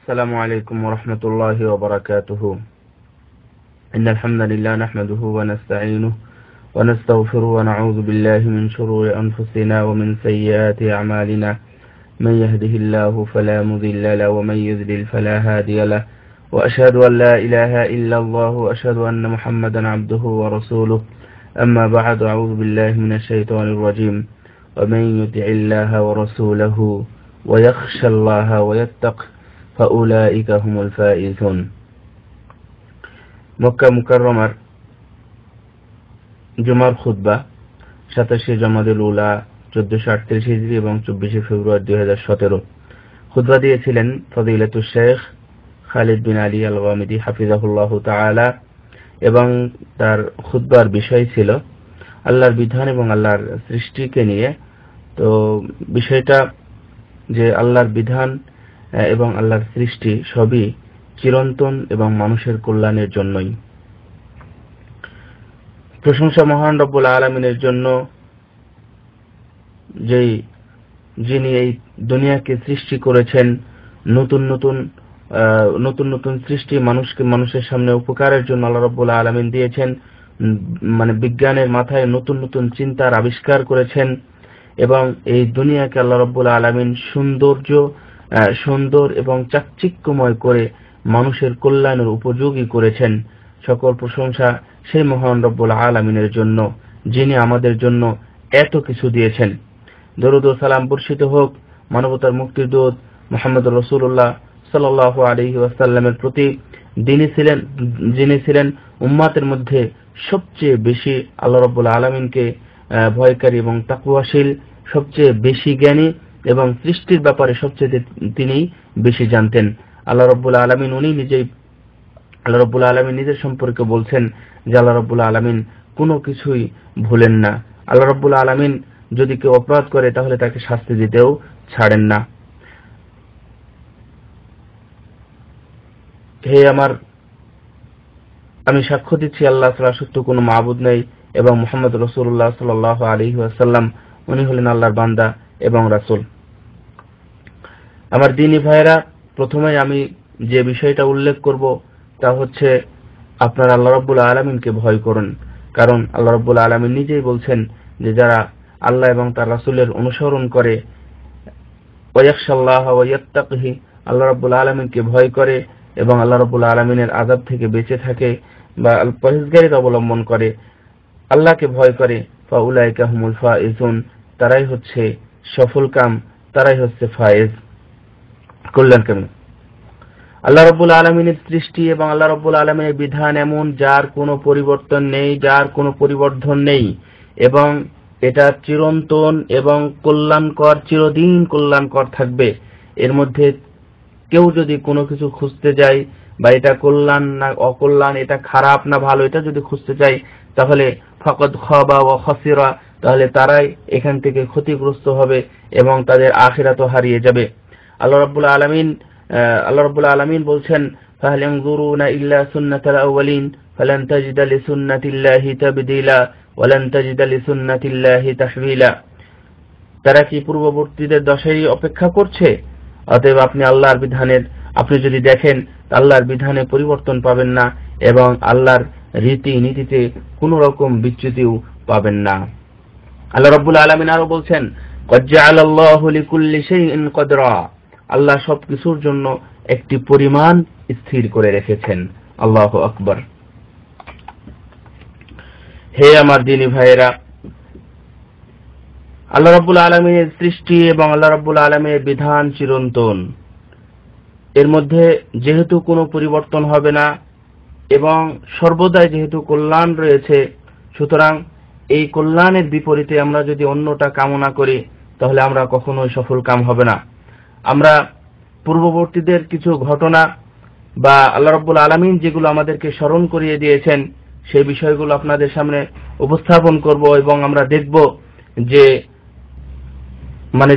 السلام عليكم ورحمة الله وبركاته. إن الحمد لله نحمده ونستعينه ونستغفره ونعوذ بالله من شرور أنفسنا ومن سيئات أعمالنا. من يهده الله فلا مضل له ومن يضلل فلا هادي له، وأشهد أن لا إله إلا الله وأشهد أن محمدا عبده ورسوله. أما بعد، أعوذ بالله من الشيطان الرجيم. ومن يطع الله ورسوله ويخشى الله ويتقه فأولئك هم الفائزون. মক্কা মুকাররমার জুমার খুতবা 27শে জমাদুল উলা 1438 হিজরি এবং 24শে ফেব্রুয়ারি 2017। খুতবা দিয়েছিলেন ফদিলাতুশ শেখ খালিদ বিন আলী আল গামিদি হাফিজাহুল্লাহ তাআলা, এবং তার খুতবার বিষয় ছিল আল্লাহর বিধান এবং আল্লাহর সৃষ্টিকে নিয়ে। তো বিষয়টা যে আল্লাহর বিধান এবং আল্লাহর সৃষ্টি সবই চিরন্তন এবং মানুষের কল্যাণের জন্যই। প্রশংসা মহান রব্বুল আলামিনের জন্য, যিনি এই দুনিয়াকে সৃষ্টি করেছেন, নতুন নতুন সৃষ্টি মানুষের সামনে উপকারের জন্য আল্লাহ রব্বুল আলামিন দিয়েছেন। মানে বিজ্ঞানের মাথায় নতুন নতুন চিন্তার আবিষ্কার করেছেন, এবং এই দুনিয়াকে আল্লাহ রব্বুল আলামিন সুন্দর এবং চাকচিক্যময় করে মানুষের কল্যাণের উপযোগী করেছেন। সকল প্রশংসা সেই মহান রব্বুল আলামিনের জন্য, যিনি আমাদের জন্য এত কিছু দিয়েছেন। দরুদ ও সালাম বর্ষিত হোক মানবতার মুক্তির দূত মুহাম্মদ রাসূলুল্লাহ সাল্লাল্লাহু আলাইহি ওয়াসাল্লামের প্রতি, যিনি ছিলেন উম্মাতের মধ্যে সবচেয়ে বেশি আল্লাহ রব্বুল আলামিনকে ভয়কারী এবং তাকওয়াশীল, সবচেয়ে বেশি জ্ঞানী এবং সৃষ্টির ব্যাপারে সবচেয়ে তিনি বেশি জানতেন। আল্লাহ রব্বুল আলামিন নিজের সম্পর্কে বলছেন যে আল্লাহ রব্বুল আলামিন কোনো কিছুই ভুলেন না। আল্লাহ রব্বুল আলামিন যদি কেউ অপরাধ করে তাহলে তাকে শাস্তি দিতেও ছাড়েন না। আমি সাক্ষ্য দিচ্ছি আল্লাহ ছাড়া সত্য কোনো মাবুদ নেই, এবং মুহাম্মদ রাসূলুল্লাহ সাল্লাল্লাহু আলাইহি ওয়াসাল্লাম উনি হলেন আল্লাহর বান্দা এবং রাসূল। আমার দ্বীনী ভাইয়েরা, প্রথমে আমি যে বিষয়টা উল্লেখ করব তা হচ্ছে আপনারা আল্লাহ রাব্বুল আলামিনকে ভয় করুন। কারণ আল্লাহ রাব্বুল আলামিন নিজেই বলছেন যে যারা আল্লাহ এবং তার রাসূলের অনুসরণ করে, ওয়ায়াখশাল্লাহ ওয়া ইয়াত্তাকিহি, আল্লাহ রাব্বুল আলামিনকে ভয় করে এবং আল্লাহ রাব্বুল আলামিনের আযাব থেকে বেঁচে থাকে বা পরহেজগারিতা অবলম্বন করে, আল্লাহকে ভয় করে, ফাউলাইকা হুমুল ফাইজুন, তারাই হচ্ছে সফলকাম, তারাই হচ্ছে ফায়েজ, কল্যাণকামী। আল্লাহ রাব্বুল আলামিনের সৃষ্টি এবং আল্লাহ রাব্বুল আলামিনের বিধান এমন যার কোনো পরিবর্তন নেই, যার কোনো পরিবর্ধন নেই, এবং এটা চিরন্তন এবং কল্যাণকর, চিরদিন কল্যাণকর থাকবে। এর মধ্যে কেউ যদি কোনো কিছু খুঁজতে যায় বা এটা কল্যাণ না অকল্যাণ, এটা খারাপ না ভালো, এটা যদি খুঁজতে চায় তাহলে ফাকাদ খাবা ওয়া খাসিরা, তাহলে তারাই এখান থেকে ক্ষতিগ্রস্ত হবে এবং তাদের আখিরাতও হারিয়ে যাবে। আল্লাহ রাব্বুল আলামিন বলছেন, ফাহাল ইয়ানজুরুনা ইল্লা সুন্নাতাল আউয়ালিন ফালান তাজিদা লিসুন্নাতিল্লাহি তাবদীলা ওয়ালান তাজিদা লিসুন্নাতিল্লাহি তাহওয়িলা। তারা কি পূর্ববর্তীদের দশাই অপেক্ষা করছে? অতএব আপনি যদি দেখেন আল্লাহর বিধানে পরিবর্তন পাবেন না এবং আল্লাহর রীতি নীতিতে কোন রকম বিচ্যুতিও পাবেন না। আল্লাহ রাব্বুল আলামিন আরো বলছেন, ক্বাদ জাআলাল্লাহু লিকুল্লি শাইইন কদরা, আল্লাহ সবকিছুর জন্য একটি পরিমাণ স্থির করে রেখেছেন। আল্লাহু আকবার। হে আমার দ্বীনী ভাইয়েরা, আল্লাহ রাব্বুল আলামিনের সৃষ্টি এবং আল্লাহ রাব্বুল আলামিনের বিধান চিরন্তন। এর মধ্যে যেহেতু কোনো পরিবর্তন হবে না এবং সর্বদাই যেহেতু কল্যাণ রয়েছে, সুতরাং এই কল্যাণের বিপরীতে আমরা যদি অন্যটা কামনা করি তাহলে আমরা কখনোই সফল কাম হবে না। আমরা পূর্ববর্তীদের কিছু ঘটনা বা আল্লাহ রাব্বুল আলামিন যেগুলো আমাদেরকে স্মরণ করিয়ে দিয়েছেন সেই বিষয়গুলো আপনাদের সামনে উপস্থাপন করব, এবং আমরা দেখব যে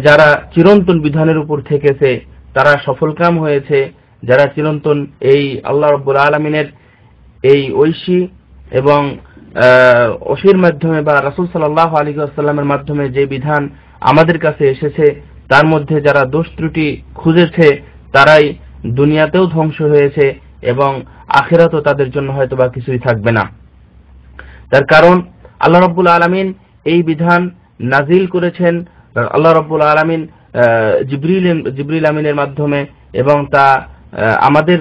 যারা চিরন্তন বিধানের উপর থেকেছে তারা সফলকাম হয়েছে, যারা চিরন্তন এই আল্লাহ রাব্বুল আলামিনের এই ঐশী এবং ওশীর মাধ্যমে বা রাসূল সাল্লাল্লাহু আলাইহি ওয়াসাল্লামের মাধ্যমে যে বিধান আমাদের কাছে এসেছে তার মধ্যে যারা দোষ ত্রুটি খুঁজেছে তারাই দুনিয়াতেও ধ্বংস হয়েছে এবং আখিরাতেও তাদের জন্য হয়তোবা কিছুই থাকবে না। তার কারণ আল্লাহ রাব্বুল আলামিন এই বিধান নাজিল করেছেন আল্লাহ রাব্বুল আলামিন জিবরিল আমিনের মাধ্যমে, এবং তা আমাদের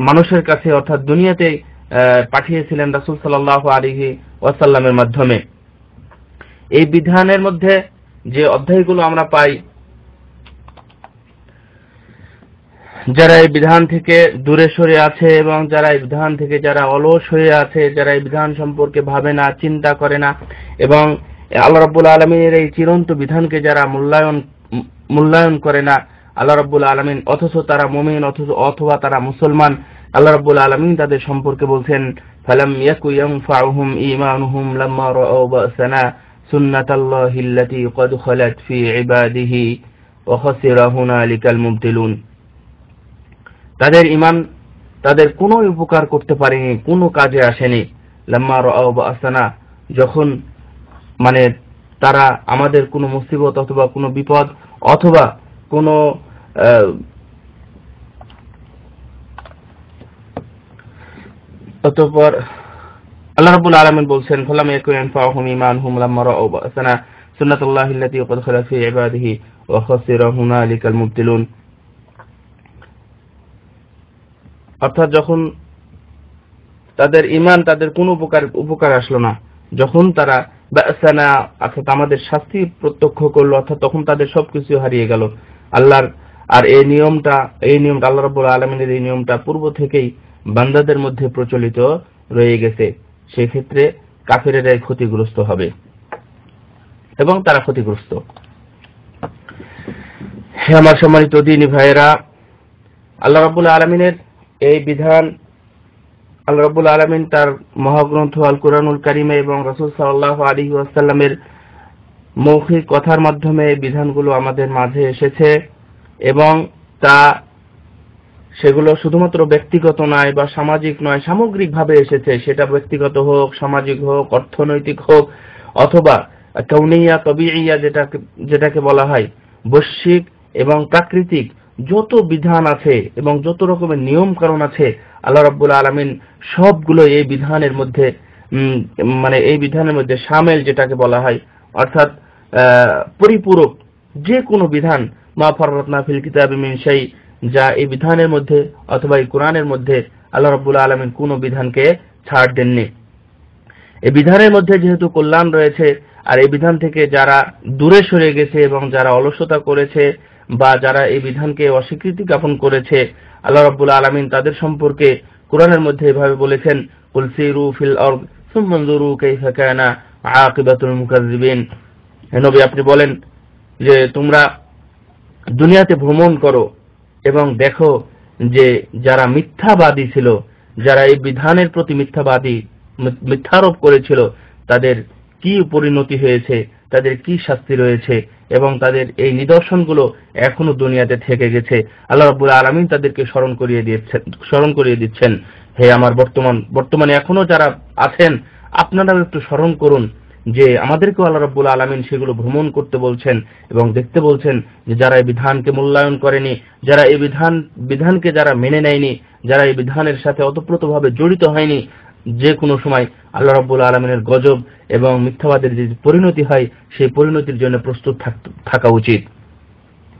মানুষের কাছে অর্থাৎ দুনিয়াতে পাঠিয়েছিলেন রাসূল সাল্লাল্লাহু আলাইহি ওয়াসাল্লামের মাধ্যমে। এই বিধানের মধ্যে যে অধ্যায়গুলো আমরা পাই, যারা এই বিধান থেকে দূরে সরে আছে এবং যারা এই বিধান থেকে যারা অলস হয়ে আছে, যারা এই বিধান সম্পর্কে ভাবে না, চিন্তা করে না, এবং আল্লাহ রাব্বুল আলামিনের এই চিরন্ত বিধানকে যারা মূল্যায়ন করে না, আল্লাহ রাব্বুল আলামিন অথচ তারা মুমিন অথবা তারা মুসলমান, আল্লাহ রাব্বুল আলামিন তাদের সম্পর্কে বলছেন ফালাম ইয়াকু ইয়ানফাউহুম ঈমানুহুম লাম্মা রাআউ বা'সানা সুন্নাতাল্লাহি আল্লাতী ক্বাদ খালাত ফি ইবাদিহি ওয়া খাসিরা হুনালিকাল মুবতিলুন। তাদের ঈমান তাদের কোনো উপকার করতে পারেনি, কোনো কাজে আসেনি। লাম্মা রাআউ বা'সানা, যখন মানে তারা আমাদের কোনো মুসিবত অথবা কোনো বিপদ অথবা কোনো অতঃপর আল্লাহ রাব্বুল আলামিন বলছেন ফালাম ইয়াকুন ইয়ানফাউহুম ঈমানুহুম লাম্মা রাআউ বা'সানা সুন্নাতুল্লাহি আল্লাতী ক্বাদ খালাত ফি ইবাদিহি ওয়া খাসিরা হুনালিকাল মুবতিলুন। অর্থাৎ যখন তাদের ঈমান তাদের কোনো উপকার আসলো না, যখন তারা বা'সানা অর্থাৎ আমাদের শাস্তি প্রত্যক্ষ করলো, অর্থাৎ তখন তাদের সবকিছু হারিয়ে গেল। আল্লাহর আর এই নিয়মটা আল্লাহ রাব্বুল আলামিনের এই নিয়মটা পূর্ব থেকেই বান্দাদের মধ্যে প্রচলিত রয়ে গেছে। সেই ক্ষেত্রে কাফেরেরাই ক্ষতিগ্রস্ত হবে এবং তারা ক্ষতিগ্রস্ত। হে আমার সম্মানিত দ্বীনী ভাইয়েরা, আল্লাহ রাব্বুল আলামিনের এই বিধান আল্লাহ রাব্বুল আলামিন তার মহাগ্রন্থ আল কুরআনুল কারীমে এবং রাসূল সাল্লাল্লাহু আলাইহি ওয়াসাল্লামের মৌখিক কথার মাধ্যমে এই বিধানগুলো আমাদের মাঝে এসেছে, এবং সেগুলো শুধুমাত্র ব্যক্তিগত নয় বা সামাজিক নয়, সামগ্রিকভাবে এসেছে। সেটা ব্যক্তিগত হোক, সামাজিক হোক, অর্থনৈতিক হোক, অথবা কাউনিয়া তবিইয়া যেটাকে বলা হয়, বৈশ্বিক এবং প্রাকৃতিক যত বিধান আছে এবং যত রকমের নিয়ম কানুন আছে, আল্লাহ রাব্বুল আলামিন সবগুলো এই বিধানের মধ্যে এই বিধানের মধ্যে শামিল যেটাকে বলা হয়, অর্থাৎ পরিপূরক যে কোনো বিধান, মা ফাররাতনা ফিল কিতাবি মিন শাই, যা এই বিধানের মধ্যে অথবা এই কোরআনের মধ্যে আল্লাহ রাব্বুল আলামিন কোনো বিধানকে ছাড় দেননি। এই বিধানের মধ্যে যেহেতু কল্যাণ রয়েছে, আর এই বিধান থেকে যারা দূরে সরে গেছে এবং যারা অলসতা করেছে বা যারা এই বিধানকে অস্বীকৃতি জ্ঞাপন করেছে, আল্লাহ রাব্বুল আলামিন তাদের সম্পর্কে কোরআনের মধ্যে এভাবে বলেছেন কুল সিরু ফিল আরদ সুম্মা নজুরু কাইফা কানা আকিবাতুল মুকাজ্জিবিন। হে নবী, আপনি বলেন যে তোমরা দুনিয়াতে ভ্রমণ করো এবং দেখো যে যারা মিথ্যাবাদী ছিল, যারা এই বিধানের প্রতি মিথ্যারোপ করেছিল, তাদের কি পরিণতি হয়েছে, তাদের কি শাস্তি রয়েছে, এবং তাদের এই নিদর্শনগুলো এখনো দুনিয়াতে থেকে গেছে। আল্লাহ রাব্বুল আলামিন তাদেরকে স্মরণ করিয়ে দিচ্ছেন, হে আমার বর্তমানে এখনো যারা আছেন, আপনারাও একটু স্মরণ করুন যে আমাদেরকেও আল্লাহ রাব্বুল আলামিন সেগুলো ভ্রমণ করতে বলছেন এবং দেখতে বলছেন যে যারা এই বিধানকে মূল্যায়ন করেনি, যারা এই বিধানকে যারা মেনে নেয়নি, যারা এই বিধানের সাথে ওতপ্রোতভাবে জড়িত হয়নি, যে কোনো সময় আল্লাহ রাব্বুল আলামিনের গজব এবং মিথ্যাবাদের যে পরিণতি হয়, সেই পরিণতির জন্য প্রস্তুত থাকা উচিত।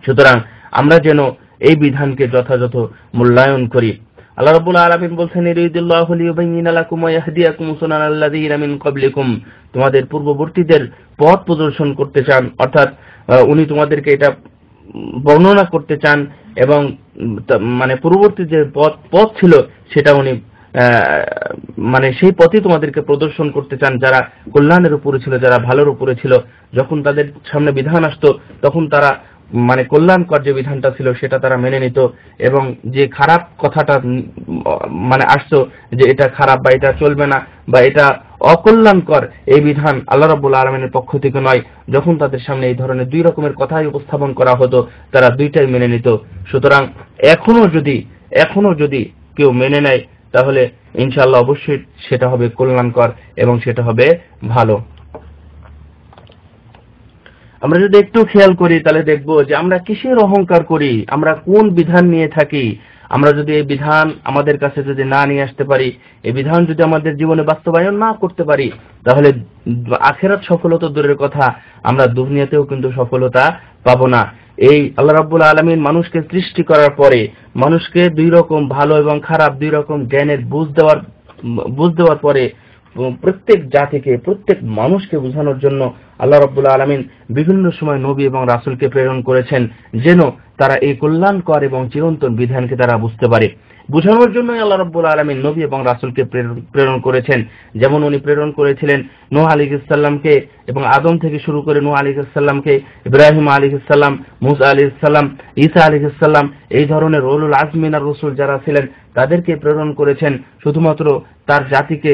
সুতরাং আমরা যেন এই বিধানকে যথাযথ মূল্যায়ন করি। আল্লাহ রাব্বুল আলামিন বলছেন ইরিদুল্লাহু লিয়ুবাইয়িনা লাকুম ওয়া ইয়াহদিয়াকুম সুনানাল্লাযীনা মিন ক্বাবলিকুম, তোমাদের পূর্ববর্তীদের পথ প্রদর্শন করতে চান, অর্থাৎ উনি তোমাদেরকে এটা বর্ণনা করতে চান এবং পূর্ববর্তী যে পথ ছিল সেটা উনি সেই পথই তোমাদেরকে প্রদর্শন করতে চান, যারা কল্যাণের উপরে ছিল, যারা ভালোর উপরে ছিল। যখন তাদের সামনে বিধান আসতো তখন তারা কল্যাণকর যে বিধানটা ছিল সেটা তারা মেনে নিত, এবং যে খারাপ কথাটা আসতো যে এটা খারাপ বা এটা চলবে না বা এটা অকল্যাণকর, এই বিধান আল্লাহ রাব্বুল আলামিনের পক্ষ থেকে নয়, যখন তাদের সামনে এই ধরনের দুই রকমের কথাই উপস্থাপন করা হতো, তারা দুইটাই মেনে নিত। সুতরাং এখনো যদি কেউ মেনে নেয়, তাহলে ইনশাআল্লাহ অবশ্যই সেটা হবে কল্যাণকর এবং সেটা হবে ভালো। আমরা যদি একটু খেয়াল করি তাহলে দেখব যে আমরা কিসের অহংকার করি, আমরা কোন বিধান নিয়ে থাকি। আমরা যদি এই বিধান আমাদের কাছে যদি না নিয়ে আসতে পারি, এই বিধান যদি আমাদের জীবনে বাস্তবায়ন না করতে পারি, তাহলে আখিরাত সফলতা দূরের কথা, আমরা দুনিয়াতেও কিন্তু সফলতা পাবো না। এই আল্লাহ রাব্বুল আলামিন মানুষকে সৃষ্টি করার পরে মানুষকে দুই রকম ভালো এবং খারাপ দুই রকম জ্ঞানের বুঝ দেওয়ার পরে প্রত্যেক জাতিকে প্রত্যেক মানুষকে বোঝানোর জন্য আল্লাহ রাব্বুল আলামিন বিভিন্ন সময় নবী এবং রাসূলকে প্রেরণ করেছেন, যেন তারা এই কল্যাণকর এবং চিরন্তন বিধানকে তারা বুঝতে পারে। বোঝানোর জন্যই আল্লাহ রাব্বুল আলামিন নবী এবং রাসূলকে প্রেরণ করেছেন। যেমন উনি প্রেরণ করেছিলেন নূহ আলাইহিস সালামকে, এবং আদম থেকে শুরু করে নূহ আলাইহিস সালামকে, ইব্রাহিম আলাইহিস সালাম, মুসা আলাইহিস সালাম, ঈসা আলাইহিস সালাম, এই ধরনের উলুল আজম মিনার রাসূল যারা ছিলেন তাদেরকে প্রেরণ করেছেন শুধুমাত্র তার জাতিকে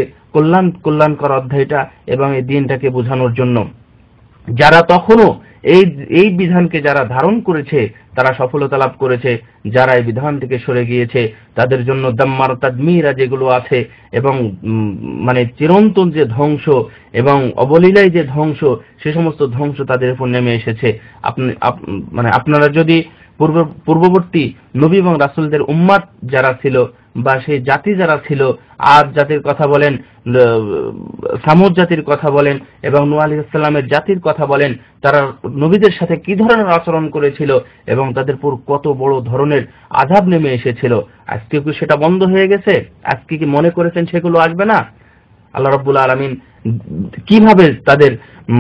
কল্যাণকর অধ্যায়টা এবং এই দিনটাকে বোঝানোর জন্য। যারা তখনও এই বিধানকে যারা ধারণ করেছে তারা সফলতা লাভ করেছে, যারা এই বিধান থেকে সরে গিয়েছে তাদের জন্য দাম্মার তাদমিরা যেগুলো আছে এবং মানে চিরন্তন যে ধ্বংস এবং অবলীলায় যে ধ্বংস, সে সমস্ত ধ্বংস তাদের উপর নেমে এসেছে। মানে আপনারা যদি পূর্ববর্তী নবী এবং রাসূলদের উম্মাত যারা ছিল বা সেই জাতি যারা ছিল, আদ জাতির কথা বলেন, সামুদ জাতির কথা বলেন এবং নূহ আলাইহিস সালামের জাতির কথা বলেন, তারা নবীদের সাথে কি ধরনের আচরণ করেছিল এবং তাদের উপর কত বড় ধরনের আযাব নেমে এসেছিল। আজকে কি সেটা বন্ধ হয়ে গেছে? আজকে কি মনে করেছেন সেগুলো আসবে না? আল্লাহ রাব্বুল আলামিন কিভাবে তাদের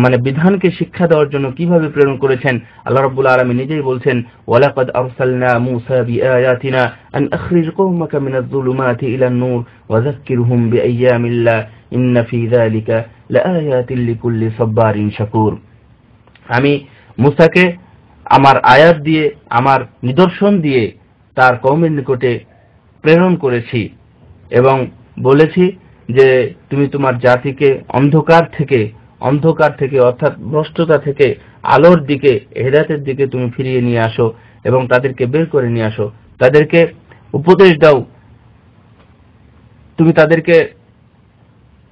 মানে বিধানকে শিক্ষা দেওয়ার জন্য কিভাবে প্রেরণ করেছেন, আল্লাহ রাব্বুল আলামিন নিজেই বলছেন, ওয়ালাকাদ আরসালনা মূসা বিআয়াতিনা আন আখরিজ কওমাকা মিনাজ যুলুমাতি ইলান নূর ওয়া যাক্কিরহুম বিআইয়ামিল্লাহ ইন্না ফি যালিকা লাআয়াতিন লিকুল্লি সাব্বারিন শাকুর। আমি মূসাকে আমার আয়াত দিয়ে, আমার নিদর্শন দিয়ে তার কওমের নিকটে প্রেরণ করেছি এবং বলেছি যে তুমি তোমার জাতিকে অন্ধকার থেকে অর্থাৎ ভ্রষ্টতা থেকে আলোর দিকে, হেদায়েতের দিকে তুমি ফিরিয়ে নিয়ে আসো এবং তাদেরকে বের করে নিয়ে আসো। তাদেরকে উপদেশ দাও, তুমি তাদেরকে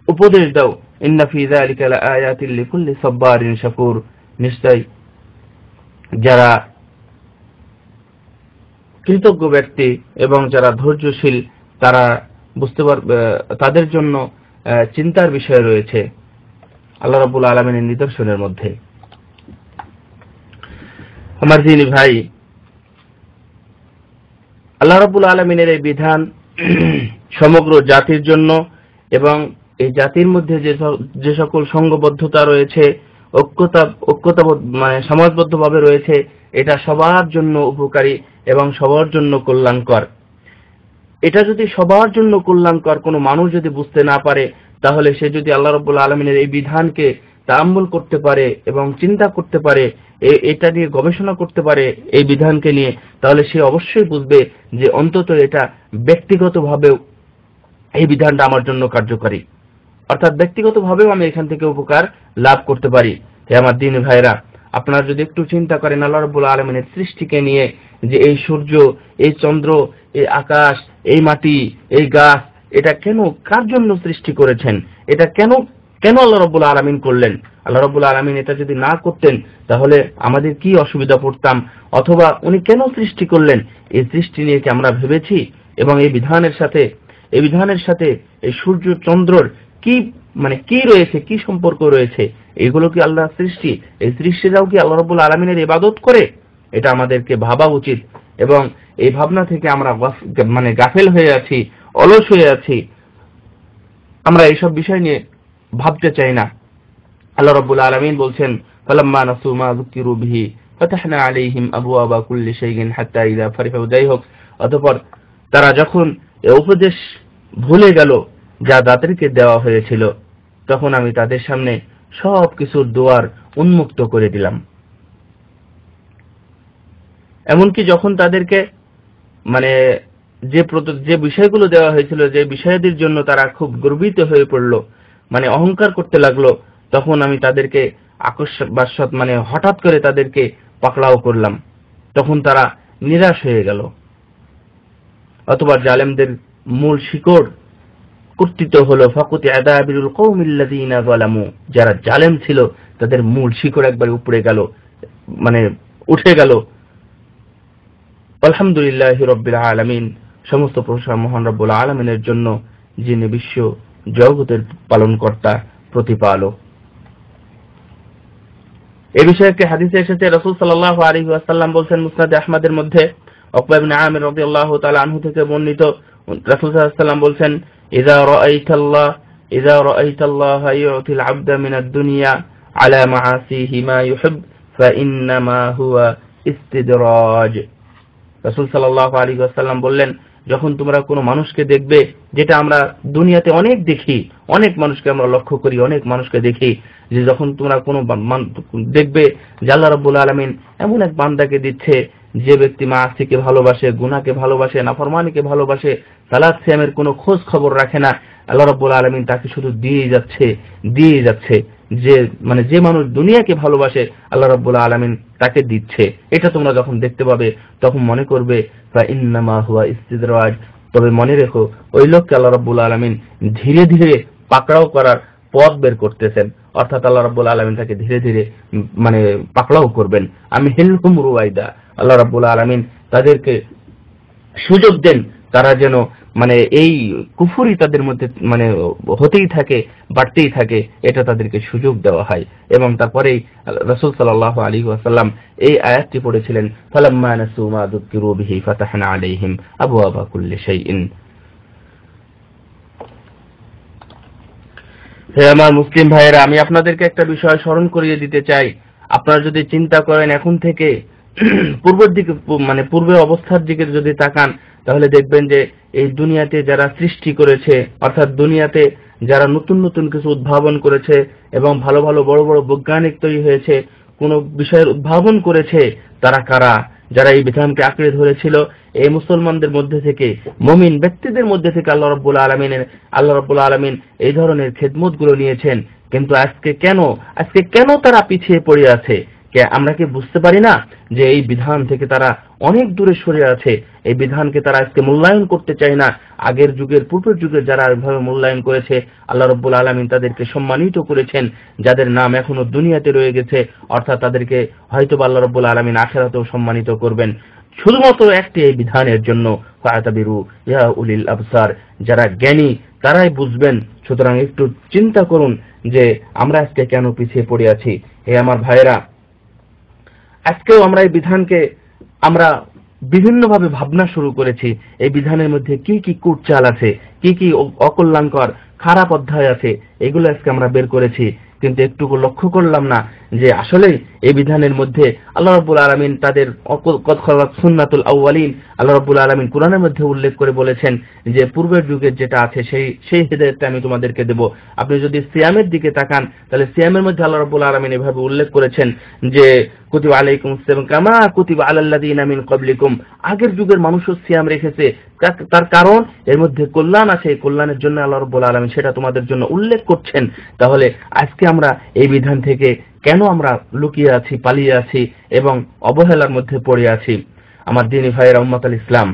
উপদেশ দাও, ইন্না ফি যালিকা লাআয়াতিন লিকুল্লি সাব্বারিন শাকুর। নিশ্চয় যারা কৃতজ্ঞ ব্যক্তি এবং যারা ধৈর্যশীল তারা বুঝতে পারবে, তাদের জন্য চিন্তার বিষয় রয়েছে আল্লাহ রাব্বুল আলামিনের নিদর্শনের মধ্যে। আমার দিনী ভাই, আল্লাহ রাব্বুল আলামিনের এই বিধান সমগ্র জাতির জন্য এবং এই জাতির মধ্যে যে সকল সংঘবদ্ধতা রয়েছে, ঐক্যতা মানে সমাজবদ্ধভাবে রয়েছে, এটা সবার জন্য উপকারী এবং সবার জন্য কল্যাণকর। এটা যদি সবার জন্য কল্যাণকর কোনো মানুষ যদি বুঝতে না পারে, তাহলে সে যদি আল্লাহ রাব্বুল আলামিনের এই বিধানকে তাআম্মুল করতে পারে এবং চিন্তা করতে পারে, এটা নিয়ে গবেষণা করতে পারে এই বিধানকে নিয়ে, তাহলে সে অবশ্যই বুঝবে যে অন্তত এটা ব্যক্তিগতভাবেও এই বিধানটা আমার জন্য কার্যকরী, অর্থাৎ ব্যক্তিগতভাবেও আমি এখান থেকে উপকার লাভ করতে পারি। হে আমার দ্বীনি ভাইরা, আপনারা যদি একটু চিন্তা করেন আল্লাহ রাব্বুল আলামিনের সৃষ্টিকে নিয়ে, যে এই সূর্য, এই চন্দ্র, এই আকাশ, এই মাটি, এই গাছ, এটা কেন, কার জন্য সৃষ্টি করেছেন, এটা কেন আল্লাহ রাব্বুল আলামিন করলেন? আল্লাহ রাব্বুল আলামিন এটা যদি না করতেন তাহলে আমাদের কি অসুবিধা পড়তাম, অথবা উনি কেন সৃষ্টি করলেন, এই সৃষ্টি নিয়ে কি আমরা ভেবেছি? এবং এই বিধানের সাথে এই সূর্য চন্দ্রর কি রয়েছে, কি সম্পর্ক রয়েছে? এগুলো কি আল্লাহর সৃষ্টি? এই সৃষ্টিরাও কি আল্লাহ রাব্বুল আলামিনের ইবাদত করে? এটা আমাদেরকে ভাবা উচিত। এবং এই ভাবনা থেকে আমরা গাফেল হয়ে আছি, অলস হয়ে আছি, আমরা এইসব বিষয় নিয়ে ভাবতে চাই না। আল্লাহ রাব্বুল আলামিন বলছেন, ফালাম্মা নাসু মা যুকিরু বিহি ফাতাহনা আলাইহিম আবওয়াবা কুল্লি শাইইন হাত্তা ইযা ফারিহু। যাই হোক, অতঃপর তারা যখন এই উপদেশ ভুলে গেল যা তাদেরকে দেওয়া হয়েছিল, তখন আমি তাদের সামনে সব কিছুর দুয়ার উন্মুক্ত করে দিলাম। এমনকি যখন তাদেরকে যে বিষয়গুলো দেওয়া হয়েছিল, যে বিষয়াদির জন্য তারা খুব গর্বিত হয়ে পড়লো, অহংকার করতে লাগলো, তখন আমি তাদেরকে আকস্মাৎ হঠাৎ করে তাদেরকে পাকড়াও করলাম। তখন তারা নিরাশ হয়ে গেল। অথবা জালেমদের মূল শিকড় কর্তৃত্ব হলো ফাকুতি আদাবিরুল কওমিল্লাযিনা যালামু, যারা জালেম ছিল তাদের মূল শিকড় একবার উপড়ে গেল, মানে উঠে গেল। আলহামদুলিল্লাহি রাব্বিল আলামিন, সমস্ত প্রশংসা মহান রব্বুল আলামিনের জন্য, যিনি বিশ্ব জগতের পালনকর্তা, প্রতিপালক। এই বিষয়ে একটি হাদিসে এসেছে, রাসূল সাল্লাল্লাহু আলাইহি ওয়াসাল্লাম বলেন, মুসনাদে আহমদের মধ্যে উকবা ইবনে আমির রাদিয়াল্লাহু তাআলা আনহু থেকে বর্ণিত, রাসূল সাল্লাল্লাহু আলাইহি ওয়াসাল্লাম বলেন, ইযা রাআইতাল্লাহা ইউতিল আবদা মিনাদ দুনিয়া আলা মাআসিহি মা ইউহিব ফাইন্নামা হুয়া ইস্তিদরাজ। রাসূল সাল্লাল্লাহু আলাইহি ওয়াসাল্লাম বললেন, যখন তোমরা কোনো মানুষকে দেখবে, যেটা আমরা দুনিয়াতে অনেক দেখি, অনেক মানুষকে আমরা লক্ষ্য করি, অনেক মানুষকে দেখি, যে যখন তোমরা কোনো দেখবে যে আল্লাহ রাব্বুল আলামিন এমন এক বান্দাকে দিচ্ছে, যে ব্যক্তি মাআসিকে ভালোবাসে, গুনাহকে ভালোবাসে, নাফরমানিকে ভালোবাসে, সালাত সিয়ামের কোনো খোঁজ খবর রাখে না, আল্লাহ রাব্বুল আলামিন তাকে শুধু দিয়ে যাচ্ছে। যে মানুষ দুনিয়াকে ভালোবাসে, আল্লাহ রাব্বুল আলামিন তাকে দিচ্ছে। এটা তোমরা যখন দেখতে পাবে, তখন মনে করবে ফাইন্নামা হুয়া ইস্তিদরাজ, তবে মনে রেখো ওই লোককে আল্লাহ রাব্বুল আলামিন ধীরে ধীরে পাকড়াও করার পথ বের করতেছেন, অর্থাৎ আল্লাহ রাব্বুল আলামিন তাকে ধীরে ধীরে পাকড়াও করবেন। আমি হিলহুম রুয়াইদা, আল্লাহ রাব্বুল আলামিন তাদেরকে সুযোগ দেন, তারা যেন এই কুফরি তাদের মধ্যে হতেই থাকে, বাড়তেই থাকে, এটা তাদেরকে সুযোগ দেওয়া হয়। এবং তারপরেই রাসূল সাল্লাল্লাহু আলাইহি ওয়াসাল্লাম এই আয়াতটি পড়েছিলেন, ফালাম্মা নাসু মা যুকিরু বিহি ফাতাহনা আলাইহিম আবওয়াবা কুল্লি শাইইন। হে আমার মুসলিম ভাইয়েরা, আমি আপনাদেরকে একটা বিষয় স্মরণ করিয়ে দিতে চাই। আপনারা যদি চিন্তা করেন এখন থেকে পূর্বের দিকে, পূর্বের অবস্থার দিকে যদি তাকান, তাহলে দেখবেন যে এই দুনিয়াতে যারা সৃষ্টি করেছে, অর্থাৎ দুনিয়াতে যারা নতুন নতুন কিছু উদ্ভাবন করেছে এবং ভালো ভালো বড় বড় বৈজ্ঞানিক তৈরি হয়েছে, কোন বিষয়ের উদ্ভাবন করেছে, তারা কারা? যারা এই বিধানকে আঁকড়ে ধরেছিল, এই মুসলমানদের মধ্যে থেকে, মুমিন ব্যক্তিদের মধ্যে থেকে আল্লাহ রাব্বুল আলামিন এই ধরনের খেদমত গুলো নিয়েছেন। কিন্তু আজকে কেন তারা পিছিয়ে পড়ে আছে? আমরা কি বুঝতে পারি না যে এই বিধান থেকে তারা অনেক দূরে সরে আছে? এই বিধানকে তারা আজকে মূল্যায়ন করতে চায় না। আগের যুগের, পূর্বের যুগে যারা এভাবে মূল্যায়ন করেছে, আল্লাহ রাব্বুল আলামিন তাদেরকে সম্মানিত করেছেন, যাদের নাম এখনো দুনিয়াতে রয়ে গেছে, অর্থাৎ তাদেরকে হয়তো আল্লাহ রাব্বুল আলামিন আখিরাতেও সম্মানিত করবেন, শুধুমাত্র একটি এই বিধানের জন্য। ফাতাবিরু ইয়া উলিল আবসার, যারা জ্ঞানী তারাই বুঝবেন। সুতরাং একটু চিন্তা করুন যে আমরা আজকে কেন পিছিয়ে পড়ে আছি। হে আমার ভাইয়েরা, আজকেও আমরা এই বিধানকে বিভিন্নভাবে ভাবনা শুরু করেছি। এই বিধানের মধ্যে কি কি কুটচাল আছে, কি কি অকল্যাণকর খারাপ অধ্যায় আছে, এগুলো আজকে আমরা বের করেছি। কিন্তু একটুকু লক্ষ্য করলাম না যে আসলে এই বিধানের মধ্যে আল্লাহ রাব্বুল আলামিন তাদের সুন্নাতুল আউয়ালিন, আল্লাহ রাব্বুল আলামিন কোরআনের মধ্যে উল্লেখ করে বলেছেন যে পূর্বের যুগের যেটা আছে সেই হিদায়াতটা আমি তোমাদেরকে দেব। আপনি যদি সিয়ামের দিকে তাকান, তাহলে সিয়ামের মধ্যে আল্লাহ রাব্বুল আলামিন এভাবে উল্লেখ করেছেন যে কুতিবা আলাইকুমুস সিয়াম কামা কুতিবা আলাল্লাযিনা মিন ক্বাবলিকুম। আগের যুগের মানুষও সিয়াম রেখেছে, তার কারণ এর মধ্যে কল্যাণ আছে, কল্যাণের জন্য আল্লাহ রাব্বুল আলামিন সেটা তোমাদের জন্য উল্লেখ করছেন। তাহলে আজকে আমরা এই বিধান থেকে কেন আমরা লুকিয়ে আছি, পালিয়ে আছি এবং অবহেলার মধ্যে পড়ে আছি? আমার দ্বীনি ভাইয়েরা, উম্মাতুল ইসলাম,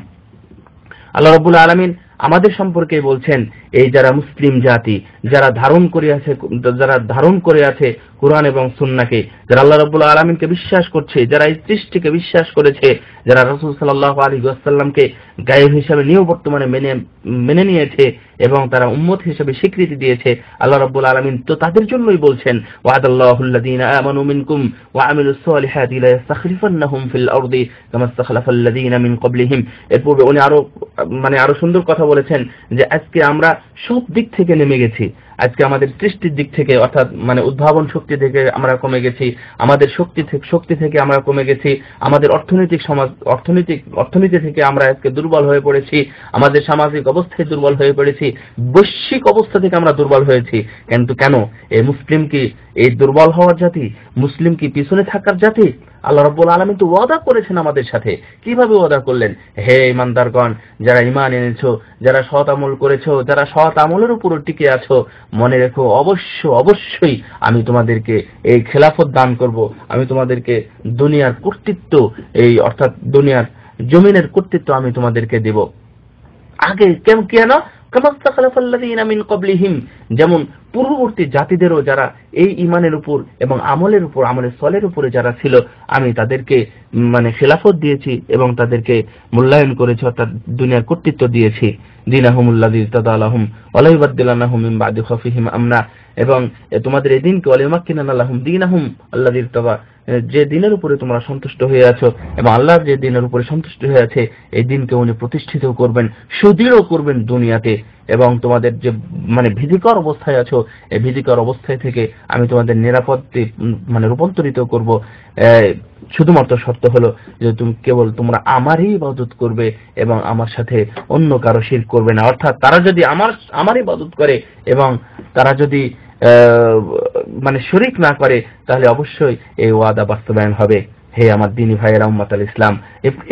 আল্লাহ রাব্বুল আলামিন আমাদের সম্পর্কে বলছেন, এই যারা মুসলিম জাতি, যারা ধারণ করে আছে কুরআন এবং সুন্নাহকে, যারা আল্লাহ রাব্বুল আলামিনকে বিশ্বাস করছে, যারা এই সৃষ্টিকে বিশ্বাস করেছে, যারা রাসূল সাল্লাল্লাহু আলাইহি ওয়াসাল্লামকে গায়েব হিসেবে বর্তমানে মেনে নিয়েছে এবং তারা উম্মত হিসেবে স্বীকৃতি দিয়েছে, আল্লাহ রাব্বুল আলামিন তো তাদের জন্যই বলছেন, ওয়াদাল্লাহুল্লাযীনা আমানু মিনকুম ওয়া আমিলুস সালিহাতি লা ইস্তাখলিফান্নাহুম ফিল আরদি কামা ইস্তাখলাফাল্লাযীনা মিন ক্বাবলিহিম। এরপূর্বে উনি আরো সুন্দর কথা বলেছেন যে আজকে আমরা সব দিক থেকে নেমে গেছি। আজকে আমাদের সৃষ্টির দিক থেকে, অর্থাৎ উদ্ভাবন শক্তি থেকে আমরা কমে গেছি, আমাদের শক্তি থেকে আমরা কমে গেছি, আমাদের অর্থনীতি থেকে আমরা আজকে দুর্বল হয়ে পড়েছি, আমাদের সামাজিক অবস্থায় দুর্বল হয়ে পড়েছি, বৈশ্বিক অবস্থা থেকে আমরা দুর্বল হয়েছি। কিন্তু কেন? এই মুসলিম কি এই দুর্বল হওয়ার জাতি? মুসলিম কি পিছনে থাকার জাতি? আল্লাহ রাব্বুল আলামিন তো ওয়াদা করেছেন আমাদের সাথে। কিভাবে ওয়াদা করলেন? হে ঈমানদারগণ, যারা ঈমান এনেছো, যারা সৎ আমল করেছো, যারা সৎ আমলের উপর টিকে আছো, মনে রেখো অবশ্যই আমি তোমাদেরকে এই খেলাফত দান করব, আমি তোমাদেরকে দুনিয়ার কর্তৃত্ব, অর্থাৎ দুনিয়ার জমিনের কর্তৃত্ব আমি তোমাদেরকে দেব। আগে কেন? কামা ইসতাখলাফাল্লাযীনা মিন ক্বাবলিহিম, যেমন পূর্ববর্তী জাতিদেরও যারা এই ঈমানের উপর এবং আমলের উপর, আমলে সলের উপরে যারা ছিল, আমি তাদেরকে মানে খেলাফত দিয়েছি এবং তাদেরকে মূল্যায়ন করেছি, অর্থাৎ দুনিয়ার কর্তৃত্ব দিয়েছি। দীনাহুমুল্লাযী ইরতাদা লাহুম ওয়া লা ইউবাদদিলান্নাহুম মিন বা'দি খাওফিহিম আমনা, এবং তোমাদের এই দিনকে ওয়া লিউমাক্কিনান্না লাহুম দীনাহুম আল্লাযী ইরতাদা, যে দিনের উপরে তোমরা সন্তুষ্ট হয়ে আছো এবং আল্লাহ যে দিনের উপরে সন্তুষ্ট হয়ে আছে এই দিনকে উনি প্রতিষ্ঠিত করবেন, সুদৃঢ় করবেন দুনিয়াতে, এবং তোমাদের যে মানে ভীতিকর অবস্থায় আছো এই ভীতিকর অবস্থায় থেকে আমি তোমাদের নিরাপদে মানে রূপান্তরিত করব। শুধুমাত্র শর্ত হলো যে তুমি কেবল তোমরা আমারই ইবাদত করবে এবং আমার সাথে অন্য কারো শিরক করবে না। অর্থাৎ তারা যদি আমার ইবাদত করে এবং তারা যদি মানে শরীক না করে, তাহলে অবশ্যই এই ওয়াদা বাস্তবায়ন হবে। হে আমার দ্বীনী ভাইয়েরা, উম্মাতুল ইসলাম,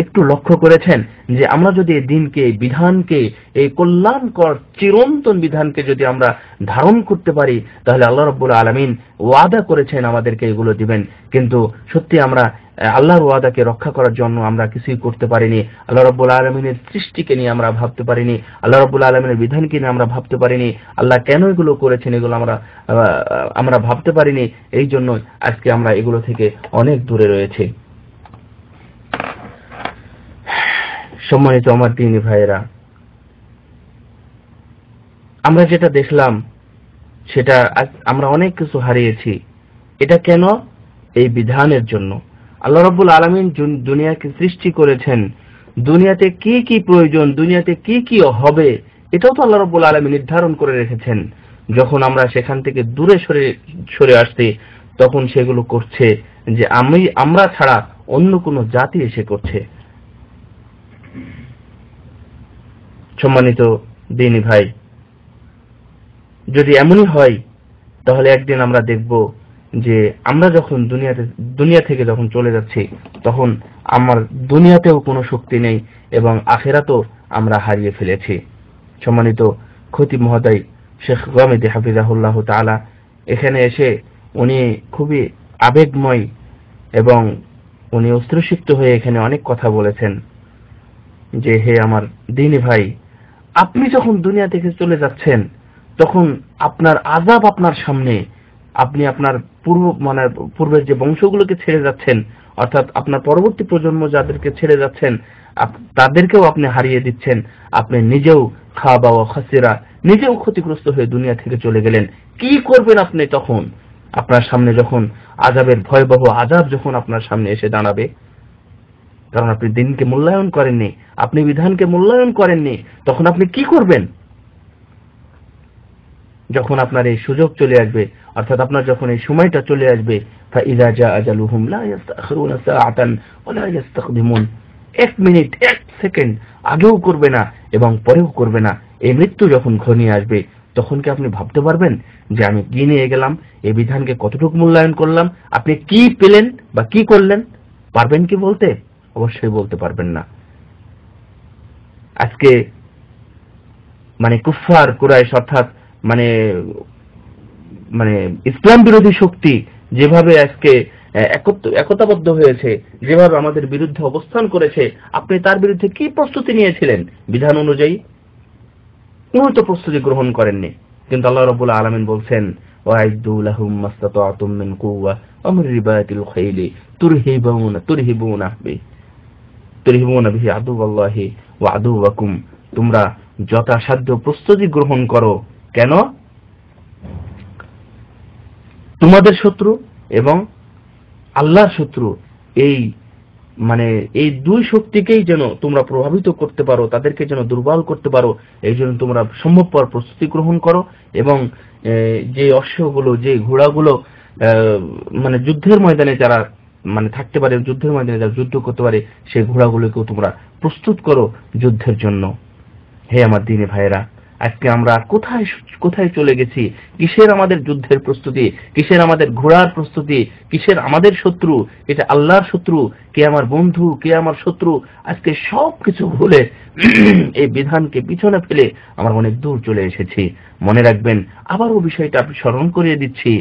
একটু লক্ষ্য করেছেন যে আমরা যদি এই দিনকে, বিধানকে, এই কল্যাণকর চিরন্তন বিধানকে যদি আমরা ধারণ করতে পারি, তাহলে আল্লাহ রাব্বুল আলামিন ওয়াদা করেছেন আমাদেরকে এগুলো দিবেন। কিন্তু সত্যি আমরা আল্লাহর ওয়াদাকে রক্ষা করার জন্য আমরা কিছুই করতে পারিনি। আল্লাহ রাব্বুল আলামিনের সৃষ্টিকে নিয়ে আমরা ভাবতে পারিনি, আল্লাহ রাব্বুল আলামিনের বিধানকে নিয়ে আমরা ভাবতে পারিনি, আল্লাহ কেন এগুলো করেছেন এগুলো আমরা ভাবতে পারিনি। এই জন্য আজকে আমরা এগুলো থেকে অনেক দূরে রয়েছে। সম্মানিত আমার দ্বীনী ভাইয়েরা, আমরা যেটা দেখলাম সেটা আমরা অনেক কিছু হারিয়েছি। এটা কেন? এই বিধানের জন্য। আল্লাহ রাব্বুল আলামিন দুনিয়াকে সৃষ্টি করেছেন, দুনিয়াতে কি কি প্রয়োজন, দুনিয়াতে কি কি হবে, এটাও তো আল্লাহ রাব্বুল আলামিন নির্ধারণ করে রেখেছেন। যখন আমরা সেখান থেকে দূরে সরে আসছি, তখন সেগুলো করছে যে আমরা ছাড়া অন্য কোনো জাতি এসে করছে। সম্মানিত দ্বীনী ভাই, যদি এমনই হয় তাহলে একদিন আমরা দেখব যে আমরা যখন দুনিয়া থেকে যখন চলে যাচ্ছি, তখন আমার দুনিয়াতেও কোনো শক্তি নেই এবং আখিরাতও আমরা হারিয়ে ফেলেছি। সম্মানিত খতিব মহোদয় শেখ গামেদী হাফিজাহুল্লাহ তাআলা এখানে এসে উনি খুবই আবেগময় এবং উনি অশ্রুসিক্ত হয়ে এখানে অনেক কথা বলেছেন যে হে আমার দ্বীনী ভাই, আপনি যখন দুনিয়া থেকে চলে যাচ্ছেন তখন আপনার আযাব আপনার সামনে, আপনি আপনার পূর্বের যে বংশগুলোকে ছেড়ে যাচ্ছেন, অর্থাৎ আপনার পরবর্তী প্রজন্ম যাদেরকে ছেড়ে যাচ্ছেন তাদেরকেও আপনি হারিয়ে দিচ্ছেন। আপনি নিজেও খাবা ওয়া খাসিরা, নিজেও ক্ষতিগ্রস্ত হয়ে দুনিয়া থেকে চলে গেলেন। কি করবেন আপনি তখন? আপনার সামনে যখন আযাবের ভয়াবহ আযাব যখন আপনার সামনে এসে দাঁড়াবে, কারণ আপনি দিনকে মূল্যায়ন করেননি, আপনি বিধানকে মূল্যায়ন করেননি, তখন আপনি কি করবেন? যখন আপনার এই সুযোগ চলে আসবে, অর্থাৎ আপনার যখন এই সময়টা চলে আসবে, ফাইযা জা আজালুহুম লা ইস্তাখিরুনা সাআতান ওয়া লা ইস্তাকদিমুন, 1 মিনিট 1 সেকেন্ড আগেও করবে না এবং পরেও করবে না। এই মৃত্যু যখন ঘনিয়ে আসবে, তখন কি আপনি ভাবতে পারবেন যে আমি কি নিয়ে গেলাম, এই বিধানকে কতটুকু মূল্যায়ন করলাম, আপনি কি পেলেন বা কি করলেন? পারবেন কি বলতে? অবশ্যই বলতে পারবেন না। আজকে মানে কুফফার কুরাইশ, অর্থাৎ মানে ইসলাম বিরোধী শক্তি যেভাবে আজকে একতাবদ্ধ হয়েছে, যেভাবে আমাদের বিরুদ্ধে অবস্থান করেছে, আপনি তার বিরুদ্ধে কি প্রস্তুতি নিয়েছিলেন? বিধান অনুযায়ী কোনো তো প্রস্তুতি গ্রহণ করেননি। কিন্তু আল্লাহ রাব্বুল আলামিন বলছেন ওয়াইদু লাহুম মাসতাতা'তুম মিন কুওয়া ওয়া মিন রিবাতিল খাইলি তুরহিবুনা বিহি আদুওয়াল্লাহি ওয়া আদুওয়াকুম, তোমরা যথাসাধ্য প্রস্তুতি গ্রহণ করো। কেন? তোমাদের শত্রু এবং আল্লাহর শত্রু, এই দুই শক্তিকেই যেন তোমরা প্রভাবিত করতে পারো, তাদেরকে যেন দুর্বল করতে পারো, এই জন্য তোমরা সম্ভবপর প্রস্তুতি গ্রহণ করো। এবং যে অশ্বগুলো, যে ঘোড়াগুলো মানে যুদ্ধের ময়দানে যারা থাকতে পারে, যুদ্ধের ময়দানে যারা যুদ্ধ করতে পারে, সেই ঘোড়াগুলোকেও তোমরা প্রস্তুত করো যুদ্ধের জন্য। হে আমার দ্বীনী ভাইয়েরা, আজকে আমরা কোথায় চলে গেছি? কিসের আমাদের যুদ্ধের প্রস্তুতি, কিসের আমাদের ঘোড়ার প্রস্তুতি, কিসের আমাদের শত্রু? এটা আল্লাহর শত্রু, কে আমার বন্ধু, কে আমার শত্রু, আজকে সবকিছু ভুলে এই বিধানকে পিছনে ফেলে আমরা অনেক দূর চলে এসেছি। মনে রাখবেন, আবারও বিষয়টা আমি স্মরণ করিয়ে দিচ্ছি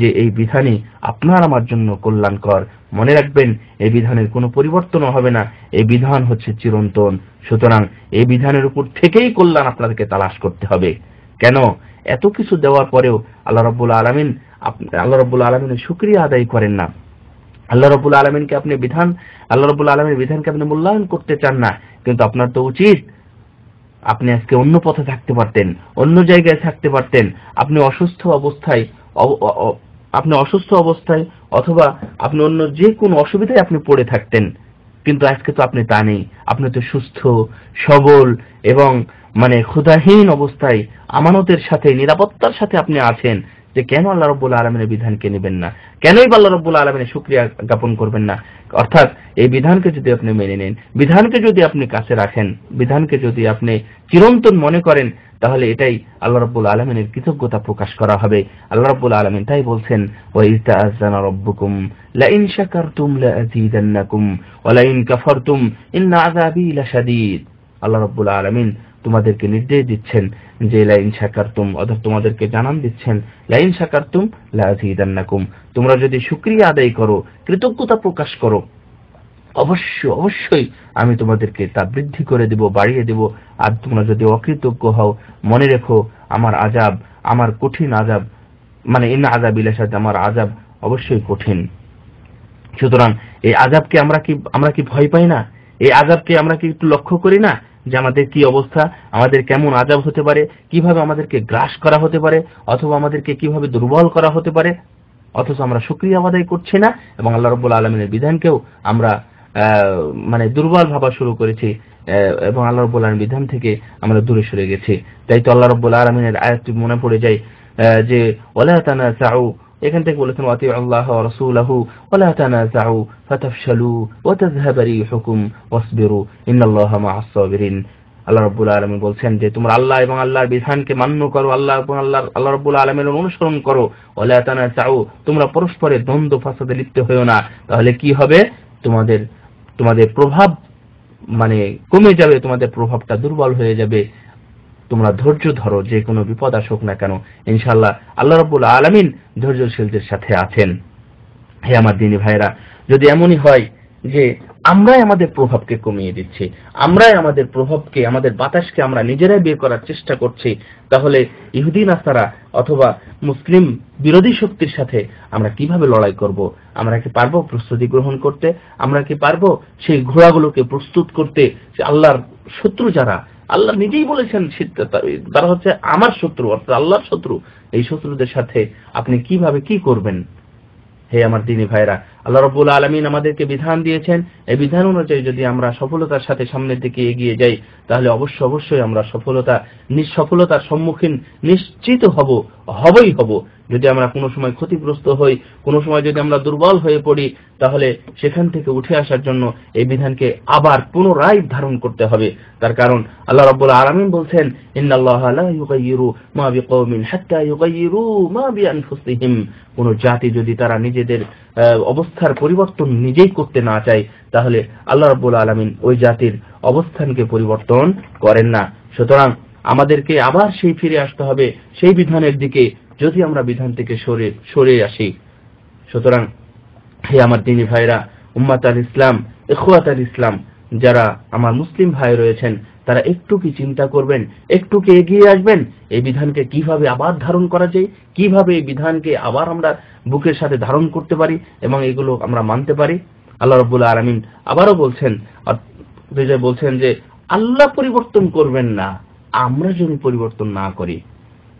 যে এই বিধানই আপনার আমার জন্য কল্যাণকর। মনে রাখবেন, এই বিধানের কোনো পরিবর্তন হবে না। এই বিধান হচ্ছে চিরন্তন, সুতরাং এই বিধানের উপর থেকেই কল্যাণ আপনাদেরকে তালাশ করতে হবে। কেন? এত কিছু দেওয়ার পরেও আল্লাহ রাব্বুল আলামিনের শুকরিয়া আদায় করেন না। আল্লাহ রাব্বুল আলামিনকে আপনি আল্লাহ রাব্বুল আলামিনের বিধানকে আপনি মূল্যায়ন করতে চান না, কিন্তু আপনার তো উচিত আপনি আজকে অন্য পথে থাকতে পারতেন, অন্য জায়গায় থাকতে পারতেন। আপনি অসুস্থ অবস্থায় অথবা আপনি অন্য যে কোনো অসুবিধায় আপনি পড়ে থাকতেন, কিন্তু আজকে তো আপনি তা নেই। আপনি তো সুস্থ সবল এবং ক্ষুধাহীন অবস্থায় আমানতের সাথে, নিরাপত্তার সাথে আপনি আছেন। যে কেন আল্লাহ রাব্বুল আলামিনের বিধানকে নেবেন না? কেনই আল্লাহ রাব্বুল আলামিনের শুকরিয়া জ্ঞাপন করবেন না? অর্থাৎ এই বিধানকে যদি আপনি মেনে নেন, বিধানকে যদি আপনি কাছে রাখেন, বিধানকে যদি আপনি চিরন্তন মনে করেন, তাহলে এটাই আল্লাহ রাব্বুল আলামিনের কৃতজ্ঞতা প্রকাশ করা হবে। আল্লাহ রাব্বুল আলামিন তাই বলছেন, ওয়া ইস্তাআযানা রাব্বুকুম লা ইন শাকারতুম লা আযীদান্নাকুম ওয়া লা ইন কাফারতুম ইন্না আযাবী লাশাদীদ। আল্লাহ রাব্বুল আলামিন তোমাদেরকে নির্দেশ দিচ্ছেন যে লা ইন শাকারতুম, অর্থাৎ তোমাদেরকে জানান দিচ্ছেন লা ইন শাকারতুম লা আযীদান্নাকুম, তোমরা যদি শুকরিয়া আদায় করো, কৃতজ্ঞতা প্রকাশ করো, অবশ্যই আমি তোমাদেরকে তা বৃদ্ধি করে দেব, বাড়িয়ে দেব। আর তোমরা যদি অকৃতজ্ঞ হও, মনে রেখো আমার আযাব, আমার কঠিন আযাব, ইন্না আযাবী লাশাদীদ, আমার আযাব অবশ্যই কঠিন। সুতরাং এই আযাবকে আমরা কি ভয় পাই না? এই আযাবকে আমরা কি একটু লক্ষ্য করি না যে আমাদের কি অবস্থা, আমাদের কেমন আযাব হতে পারে, কিভাবে আমাদেরকে গ্রাস করা হতে পারে, অথবা আমাদেরকে কিভাবে দুর্বল করা হতে পারে? অথচ আমরা শুকরিয়া আদায় করছি না এবং আল্লাহ রাব্বুল আলামিনের বিধানকেও আমরা দুর্বল ভাবা শুরু করেছি এবং আল্লাহ রাব্বুল আলামিনের বিধান থেকে আমরা দূরে সরে গেছি। তাই তো আল্লাহ রাব্বুল আলামিনের আয়াতটি মনে পড়ে যায় যে ওয়ালা তানাসাউ, এখান থেকে বলেছেন ওয়াতিউ আল্লাহ ওয়া রাসূলাহু ওয়ালা তানাসাউ ফাতাফশালু ওয়া তাযহাবা রিহুকুম ওয়াসবিরু ইন্নাল্লাহা মা'আস সাবিরিন। আল্লাহ রাব্বুল আলামিন বলছেন যে তোমরা আল্লাহ এবং আল্লাহর বিধানকে মান্য করো, আল্লাহ রাব্বুল আলামিনের অনুসরণ করো। ওয়ালা তানাসাউ, তোমরা পরস্পরের দ্বন্দ্ব ফাসাদে লিপ্ত হয়ো না, তাহলে কি হবে? তোমাদের প্রভাব কমে যাবে, তোমাদের প্রভাবটা দুর্বল হয়ে যাবে। তোমরা ধৈর্য ধরো, যে কোনো বিপদ আসুক না কেন ইনশাআল্লাহ আল্লাহ রাব্বুল আলামিন ধৈর্যশীলদের সাথে আছেন। হে আমার দিনী ভাইরা, যদি এমনই হয় যে আমরাই আমাদের প্রভাবকে কমিয়ে দিচ্ছি, আমরাই আমাদের প্রভাবকে, আমাদের বাতাসকে আমরা নিজেরাই বের করার চেষ্টা করছি, তাহলে ইহুদি নাসারা অথবা মুসলিম বিরোধী শক্তির সাথে আমরা কিভাবে লড়াই করব? আমরা কি পারবো প্রস্তুতি গ্রহণ করতে? আমরা কি পারবো সেই ঘোড়াগুলোকে প্রস্তুত করতে? যে আল্লাহর শত্রু যারা, আল্লাহ নিজেই বলেছেন তারা হচ্ছে আমার শত্রু, অর্থাৎ আল্লাহর শত্রু, এই শত্রুদের সাথে আপনি কিভাবে কি করবেন? হে আমার দিনী ভাইরা, আল্লাহ রাব্বুল আলামিন আমাদেরকে বিধান দিয়েছেন, এই বিধান অনুযায়ী যদি আমরা সফলতার সাথে সামনের দিকে এগিয়ে যাই, তাহলে অবশ্যই আমরা সফলতার সম্মুখীন নিশ্চিত হবই হব। যদি আমরা কোনো সময় ক্ষতিগ্রস্ত হই, কোনো সময় যদি আমরা দুর্বল হয়ে পড়ি, তাহলে সেখান থেকে উঠে আসার জন্য এই বিধানকে আবার পুনরায় ধারণ করতে হবে। তার কারণ আল্লাহ রাব্বুল আলামিন বলছেন, ইন্নাল্লাহা লা ইউগাইয়িরু মা বিকওমিন হাত্তা ইউগাইয়িরু মা বিআনফুসিহিম। কোন জাতি যদি তারা নিজেদের অবস্থার পরিবর্তন নিজেই করতে না চায়, তাহলে আল্লাহ রাব্বুল আলামিন ওই জাতির অবস্থানকে পরিবর্তন করেন না। সুতরাং আমাদেরকে আবার ফিরে আসতে হবে সেই বিধানের দিকে, যদি আমরা বিধান থেকে সরে আসি। সুতরাং হে আমার দিনী ভাইরা, উম্মাত আল ইসলাম, ইখওয়াত আল ইসলাম, যারা আমার মুসলিম ভাই রয়েছেন, তারা একটু কি চিন্তা করবেন, একটু কি এগিয়ে আসবেন এই বিধানকে কিভাবে আবার ধারণ করা যায়, কিভাবে এই বিধানকে আবার আমরা বুকের সাথে ধারণ করতে পারি এবং এগুলো আমরা মানতে পারি। আল্লাহ রাব্বুল আলামিন আবারও বলছেন যে আল্লাহ পরিবর্তন করবেন না, আমরা যদি পরিবর্তন না করি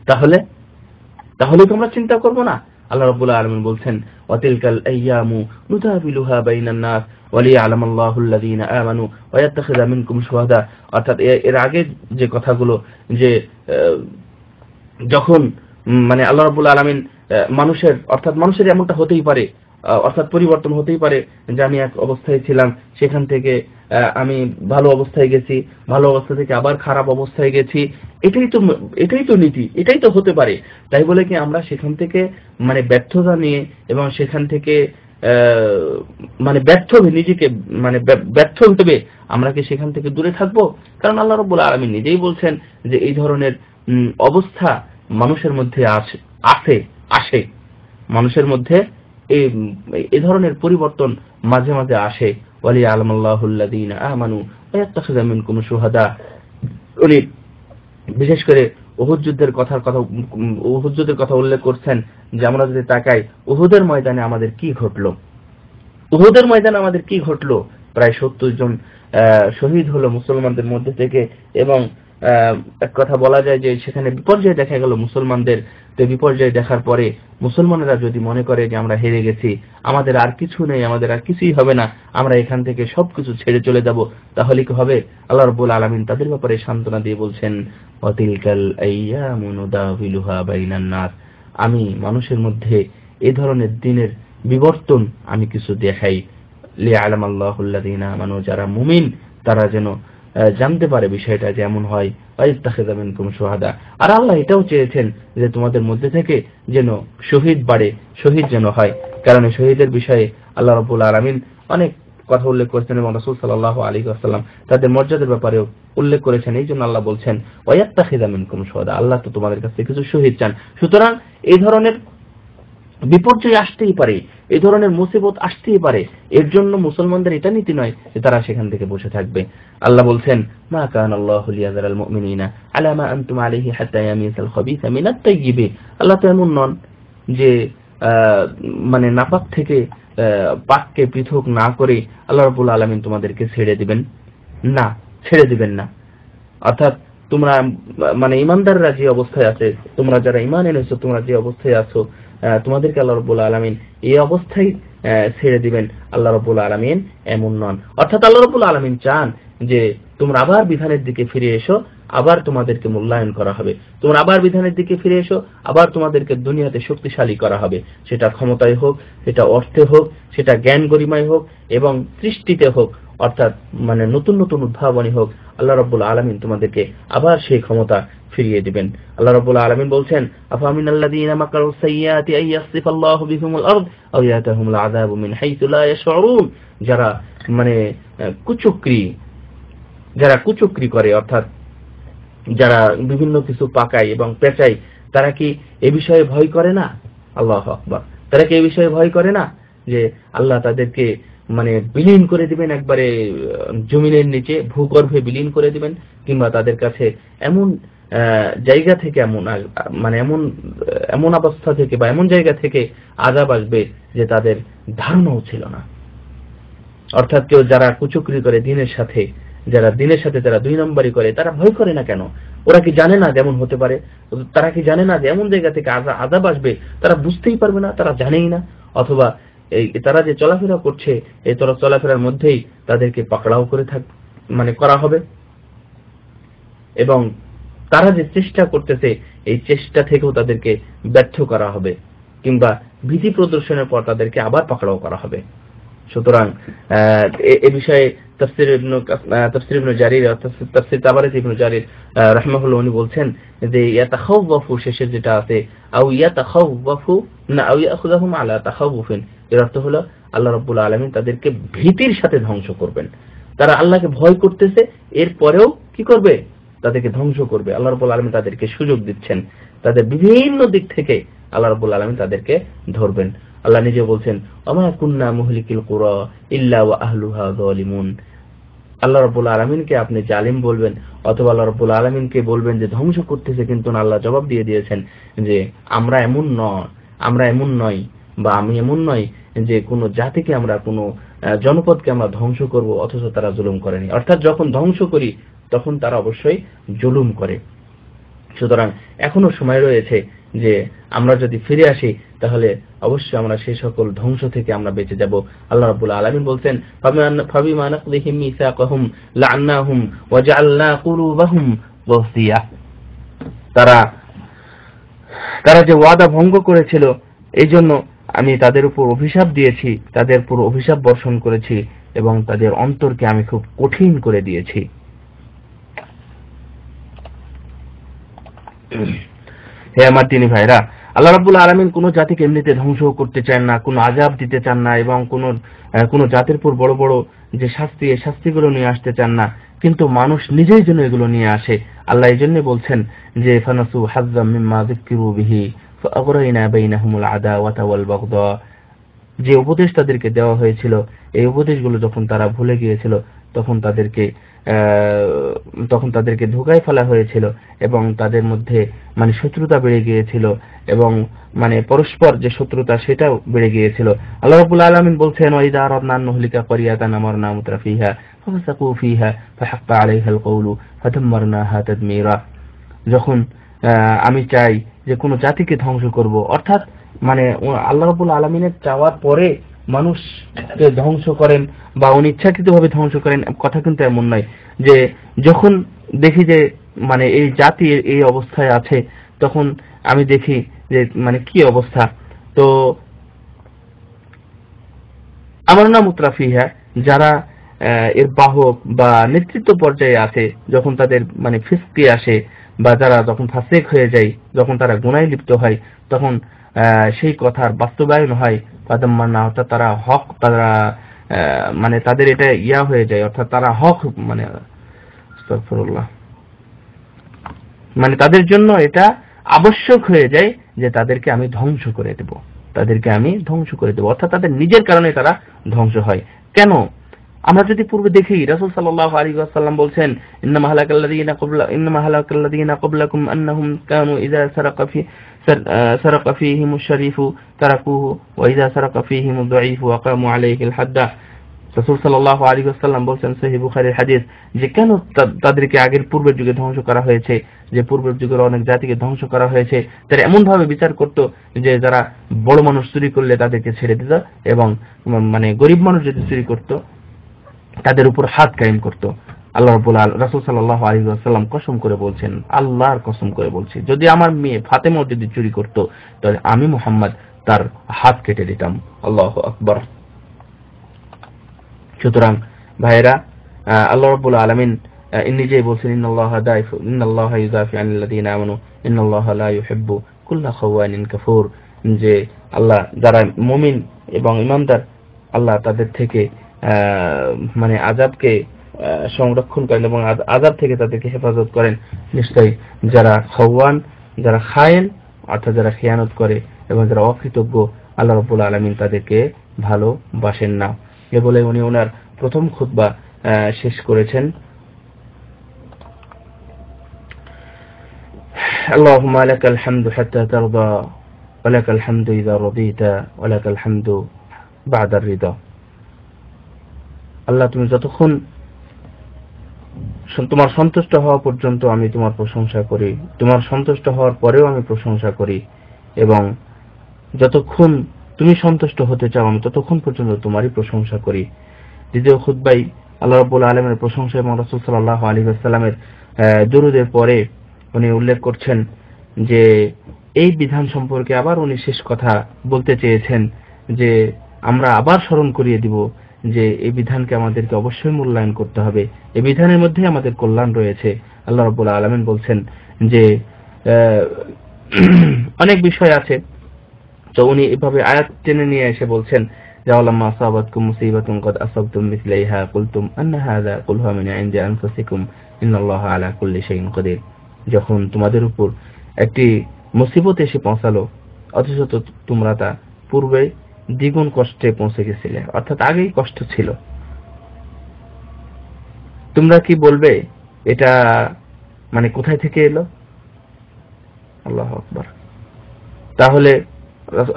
তাহলে তোমরা চিন্তা করবো না। আল্লাহ রাব্বুল আলামিন বলছেন ওয়াতিলকাল আইয়ামু নুদাবিলুহা বাইনান নাস ওয়ালিয়ালামাল্লাহু আল্লাযীনা আমানু ওয়া ইয়াত্তাখিযা মিনকুম শুহাদা। অর্থাৎ এর আগে যে কথাগুলো, যে যখন আল্লাহ রাব্বুল আলামিন মানুষের এমনটা হতেই পারে, অর্থাৎ পরিবর্তন হতেই পারে যে আমি এক অবস্থায় ছিলাম, সেখান থেকে আমি ভালো অবস্থায় গেছি, ভালো অবস্থা থেকে আবার খারাপ অবস্থায় গেছি, এটাই তো নীতি, এটাই তো হতে পারে। তাই বলে কি আমরা সেখান থেকে ব্যর্থতা নিয়ে এবং সেখান থেকে ব্যর্থ ভেবে আমরা কি সেখান থেকে দূরে থাকবো? কারণ আল্লাহ রাব্বুল আলামিন নিজেই বলছেন যে এই ধরনের অবস্থা মানুষের মধ্যে আসে, মানুষের মধ্যে এই ধরনের পরিবর্তন মাঝে মাঝে আসে। ওয়ালিয়ালামাল্লাহু আল্লাযীনা আমানু ওয়াত্তাখিযা মিনকুম শুহাদা। উনি বিশেষ করে উহুদ যুদ্ধের কথা উল্লেখ করছেন যে আমরা যদি তাকাই উহুদের ময়দানে আমাদের কি ঘটলো, প্রায় 70 জন শহীদ হলো মুসলমানদের মধ্যে থেকে, এবং এক কথা বলা যায় যে সেখানে বিপর্যয় দেখা গেল মুসলমানদের। তো বিপর্যয় দেখার পরে মুসলমানেরা যদি মনে করে যে আমরা হেরে গেছি, আমাদের আর কিছু নেই, আমাদের আর কিছুই হবে না, আমরা এখান থেকে সবকিছু ছেড়ে চলে যাব, তাহলে কি হবে? আল্লাহ রাব্বুল আলামিন তাদের ব্যাপারে সান্ত্বনা দিয়ে বলছেন, ওয়াতিলকাল আইয়ামু নুদাবিলুহা বাইনান নাস, আমি মানুষের মধ্যে এই ধরনের দিনের বিবর্তন আমি কিছু দেখাই, লিয়ালামাল্লাহুল্লাযীনা আমানু, যারা মুমিন তারা যেন জানতে পারে বিষয়টা যেমন হয়। ওয়াইত্তাখিযা মিনকুম শুহাদা, আর আল্লাহ এটাও চেয়েছেন যে তোমাদের মধ্যে থেকে যেন শহীদ বাড়ে, শহীদ যেন হয়, কারণ শহীদের বিষয়ে আল্লাহ রাব্বুল আলামিন অনেক কথা উল্লেখ করেছেন এবং রাসূল সাল্লাল্লাহু আলাইহি ওয়াসাল্লাম তাদের মর্যাদার ব্যাপারেও উল্লেখ করেছেন। এই জন্য আল্লাহ বলছেন ওয়াইত্তাখিযা মিনকুম শুহাদা, আল্লাহ তো তোমাদের কাছে কিছু শহীদ চান। সুতরাং এই ধরনের বিপর্যয় আসতেই পারে, এই ধরনের মুসিবত আসতেই পারে, এর জন্য মুসলমানদের এটা নীতি নয় যে তারা সেখান থেকে বসে থাকবে। আল্লাহ বলছেন মা কানাল্লাহু লিয়াযারাল মুমিনিনা আলা মা আনতুম আলাইহি হাত্তা ইয়ামিসাল খাবিসা মিনাত তাইয়্যিব। আল্লাহ তো এমন নন যে মানে নাপাক থেকে পাককে পৃথক না করে আল্লাহ রাব্বুল আলামিন তোমাদেরকে ছেড়ে দিবেন না, ছেড়ে দিবেন না। অর্থাৎ তোমরা মানে ঈমানদাররা যে অবস্থায় আছে, তোমরা যারা ঈমান এনেছো, তোমরা যে অবস্থায় আছো, তোমাদেরকে আল্লাহ রাব্বুল আলামিন এই অবস্থায় ছেড়ে দিবেন, আল্লাহ রাব্বুল আলামিন এমন নন। অর্থাৎ আল্লাহ রাব্বুল আলামিন চান যে তোমরা আবার বিধানের দিকে ফিরে এসো, আবার তোমাদেরকে মূল্যায়ন করা হবে, তোমরা আবার বিধানের দিকে ফিরে এসো, আবার তোমাদেরকে দুনিয়াতে শক্তিশালী করা হবে, সেটা ক্ষমতায় হোক, সেটা অর্থে হোক, সেটা জ্ঞান গরিমায় হোক এবং সৃষ্টিতে হোক, অর্থাৎ মানে নতুন নতুন উদ্ভাবনী হোক, আল্লাহ রাব্বুল আলামিন তোমাদেরকে আবার সেই ক্ষমতা ফিরিয়ে দিবেন। আল্লাহ রাব্বুল আলামিন বলছেন আফামিনাল্লাযীনা মাকারুস সাইয়্যাতি আইয়াসিফাল্লাহু বিহিমুল আরদ আও ইয়াতাহুমুল আযাবু মিন হাইসু লা ইয়াশউরুন, যারা মানে কুচক্রি করে, অর্থাৎ যারা বিভিন্ন কিছু পাকায় এবং পেঁচায়, তারা কি এ বিষয়ে ভয় করে না? আল্লাহু আকবার, তারা কি এ বিষয়ে ভয় করে না যে আল্লাহ তাদেরকে মানে বিলীন করে দিবেন, একবারে জমিনের নিচে ভূগর্ভে বিলীন করে দিবেন, কিংবা তাদের কাছে এমন জায়গা থেকে এমন অবস্থা থেকে বা এমন জায়গা থেকে আযাব আসবে যে তাদের ধারণাও ছিল না। অর্থাৎ কেউ যারা কুচক্রি করে দিনের সাথে যারা 2 নম্বরই করে, তারা ভয় করে না কেন? ওরা কি জানে না যেমন হতে পারে? তারা কি জানে না যে এমন জায়গা থেকে আযাব আসবে? তারা বুঝতেই পারবে না, তারা জানেই না। অথবা তারা যে চলাফেরা করছে, এই চলাফেরার মধ্যেই তাদেরকে পাকড়াও করে করা হবে, এবং তারা যে চেষ্টা করতেছে এই চেষ্টা থেকেও তাদেরকে ব্যর্থ করা হবে, কিংবা ভীতি প্রদর্শনের পর তাদেরকে আবার পাকড়াও করা হবে। সুতরাং এ বিষয়ে তাফসীর ইবনে জারীর তাফসীর তাবারী ইবনে জারীর রাহিমাহুল্লাহ উনি বলছেন যে ইয়াতাখাওয়াফু শেষের যেটা আছে আও ইয়াতাখাওয়াফু না আও ইয়াখুযুহুম আলা তাখাওয়ুফিন, এর অর্থ হলো আল্লাহ রাব্বুল আলামিন তাদেরকে ভীতির সাথে ধ্বংস করবেন। তারা আল্লাহকে ভয় করতেছে, এরপরেও কি করবে? তাদেরকে ধ্বংস করবে। আল্লাহ রাব্বুল আলামিন তাদেরকে সুযোগ দিচ্ছেন, তাদের বিভিন্ন দিক থেকে আল্লাহ রাব্বুল আলামিন তাদেরকে ধরবেন। আল্লাহ নিজে বলছেন ওমা কুন্না মুহলিকিল কুরা ইল্লা ওয়া আহলুহা যালিমুন। আল্লাহ রাব্বুল আলামিনকে আপনি জালিম বলবেন, অথবা আল্লাহ রাব্বুল আলামিনকে বলবেন যে ধ্বংস করতেছে, কিন্তু আল্লাহ জবাব দিয়ে দিয়েছেন যে আমরা এমন নয় বা আমি এমন নই যে কোনো জাতিকে আমরা কোনো জনপদকে আমরা ধ্বংস করব অথচ তারা জুলুম করেনি। অর্থাৎ যখন ধ্বংস করি তখন তারা অবশ্যই জুলুম করে। সুতরাং এখনো সময় রয়েছে যে আমরা যদি ফিরে আসি তাহলে অবশ্যই আমরা সেই সকল ধ্বংস থেকে আমরা বেঁচে যাব। আল্লাহ রাব্বুল আলামিন বলছেন ফাবিমা নাকযিহিম মিসাকাহুম লা'আন্নাহুম ওয়া জা'আলনা কুলুবাহুম গাসিয়া, তারা যে ওয়াদা ভঙ্গ করেছিল এই জন্য আমি তাদের উপর অভিশাপ দিয়েছি, তাদের উপর অভিশাপ বর্ষণ করেছি এবং তাদের অন্তরকে আমি খুব কঠিন করে দিয়েছি। হে আমার দিনী ভাইরা, আল্লাহ রাব্বুল আলামিন কোন জাতিকে এমনিতে ধ্বংস করতে চান না, কোন আযাব দিতে চান না, এবং কোন জাতির উপর বড় বড় যে শাস্তি, এই শাস্তিগুলো নিয়ে আসতে চান না, কিন্তু মানুষ নিজেই যেন এগুলো নিয়ে আসে। আল্লাহ এই জন্য বলছেন যে ফানাসু হাজ্জাম মিম্মা যুকিরু বিহি ফাআগরাইনা বাইনাহুমুল আদাওয়াতা ওয়াল বাগদা, যে উপদেশ তাদেরকে দেওয়া হয়েছিল এই উপদেশগুলো যখন তারা ভুলে গিয়েছিল তখন তাদেরকে ধোঁকায় ফেলা হয়েছিল এবং তাদের মধ্যে মানে শত্রুতা বেড়ে গিয়েছিল এবং মানে পরস্পর যে শত্রুতা সেটাও বেড়ে গিয়েছিল। আল্লাহ রাব্বুল আলামিন বলছেন ওয়াইদা আরাদনা আন নুহলিকা ক্বরিয়াতান আমারনা মুতরাফিহা ফাফাসাকু ফিহা ফাহাক্কা আলাইহাল কওলু ফাদাম্মারনাহা তাদমীরা। যখন আমি চাই যে কোনো জাতিকে ধ্বংস করব, অর্থাৎ মানে আল্লাহ রাব্বুল আলামিনের চাওয়ার পরে মানুষকে ধ্বংস করেন বা অনিচ্ছাকৃতভাবে ধ্বংস করেন, কথা কিন্তু এমন নয়। যে যখন দেখি যে মানে এই জাতি এই অবস্থায় আছে, তখন আমি দেখি যে মানে কি অবস্থা। তো আমার নাম মুতরাফিহা, যারা এর বাহক বা নেতৃত্ব পর্যায়ে আছে, যখন তাদের মানে ফিসকি আসে বা যারা যখন ফাসিক হয়ে যায়, যখন তারা গুনাহে লিপ্ত হয়, তখন সেই কথার বাস্তবায়ন হয়। ফাদাম্মারনা, অর্থাৎ তারা হক, তারা মানে তাদের এটা ইয়া হয়ে যায়, অর্থাৎ তারা হক মানে আস্তাগফিরুল্লাহ, মানে তাদের জন্য এটা আবশ্যক হয়ে যায় যে তাদেরকে আমি ধ্বংস করে দেব, তাদেরকে আমি ধ্বংস করে দেব, অর্থাৎ তাদের নিজের কারণে তারা ধ্বংস হয়। কেন? আমরা যদি পূর্বে দেখি, রাসূল সাল্লাল্লাহু আলাইহি ওয়াসাল্লাম বলছেন ইন্নামা হালাকাল্লাযীনা ক্বাবলাকুম আন্নাহুম কানু ইযা সারাকা ফীহিমুশ শারীফু তারাকুহু ওয়া ইযা সারাকা ফীহিমুদ দাঈফু আকামু আলাইহিল হাদ্দা। রাসূল সাল্লাল্লাহু আলাইহি ওয়াসাল্লাম বলছেন, সহিহ বুখারীর হাদিস, যে কেন তাদেরকে আগের পূর্বের যুগে ধ্বংস করা হয়েছে, যে পূর্বের যুগের অনেক জাতিকে ধ্বংস করা হয়েছে। তারা এমন ভাবে বিচার করত যে যারা বড় মানুষ চুরি করলে তাদেরকে ছেড়ে দিত এবং মানে গরিব মানুষ যদি চুরি করত তাদের উপর হাত কায়েম করত। আল্লাহ রাসূল সাল্লাল্লাহু আলাইহি ওয়াসাল্লাম কসম করে বলছেন, আল্লাহর কসম করে বলছি, যদি আমার মেয়ে ফাতেমা যদি চুরি করত তাহলে আমি মুহাম্মদ তার হাত কেটে দিতাম। আল্লাহু আকবার। সুতরাং ভাইরা, আল্লাহ রাব্বুল আলামিন নিজেই বলছেন ইন্নাল্লাহা ইউদাফি আনিল্লাযীনা আমানু ইন্নাল্লাহা লা ইউহিব্বু কুল্লা খাওয়ানিন কাফুর, যে আল্লাহ যারা মুমিন এবং ঈমানদার, আল্লাহ তাদের থেকে মানে আযাবকে সংরক্ষণ করেন এবং আযাব থেকে তাদেরকে হেফাজত করেন। নিশ্চয়ই যারা খাওয়ান, যারা খায়েন, অর্থাৎ যারা খেয়ানত করে এবং যারা অকৃতজ্ঞ, আল্লাহ রাব্বুল আলামিন তাদেরকে ভালোবাসেন না। এ বলে উনি ওনার প্রথম খুতবা শেষ করেছেন। আল্লাহুম্মা লাকাল হামদু হাত্তা তারদা ওয়া লাকাল হামদু ইযা রাদিতা ওয়া লাকাল হামদু বা'দা রিদা। আল্লাহ, তুমি যতক্ষণ তোমার সন্তুষ্ট হওয়া পর্যন্ত আমি তোমার প্রশংসা করি, তোমার সন্তুষ্ট হওয়ার পরেও আমি প্রশংসা করি, এবং যতক্ষণ তুমি সন্তুষ্ট হতে চাও আমি ততক্ষণ পর্যন্ত তোমারই প্রশংসা করি। দ্বিতীয় খুতবায় আল্লাহ রাব্বুল আলামিনের প্রশংসা এবং রাসূল সাল্লাল্লাহু আলাইহি ওয়াসাল্লামের দরুদের পরে উনি উল্লেখ করছেন যে এই বিধান সম্পর্কে আবার উনি শেষ কথা বলতে চেয়েছেন, যে আমরা আবার স্মরণ করিয়ে দিব যে এই বিধানকে আমাদেরকে অবশ্যই মূল্যায়ন করতে হবে, এই বিধানের মধ্যে আমাদের কল্যাণ রয়েছে। আল্লাহ রাব্বুল আলামিন বলছেন যে অনেক বিষয় আছে, তো উনি এভাবে আয়াত টেনে নিয়ে এসে বলছেন যে আলাম্মা আসাবাতকুম মুসিবাতুন কাদ আসাবতুম মিসলাইহা কুলতুম আন্না হাযা কুল হুয়া মিন ইনদি আনফুসিকুম ইন্নাল্লাহা আলা কুল্লি শাইইন কাদির। যখন তোমাদের উপর একটি মুসিবত এসে পৌঁছালো অথচ তোমরা তা পূর্বে দ্বিগুণ কষ্টে পৌঁছে গেছিলে, অর্থাৎ আগেই কষ্ট ছিল, তোমরা কি বলবে এটা মানে কোথায় থেকে এলো? আল্লাহু আকবার। তাহলে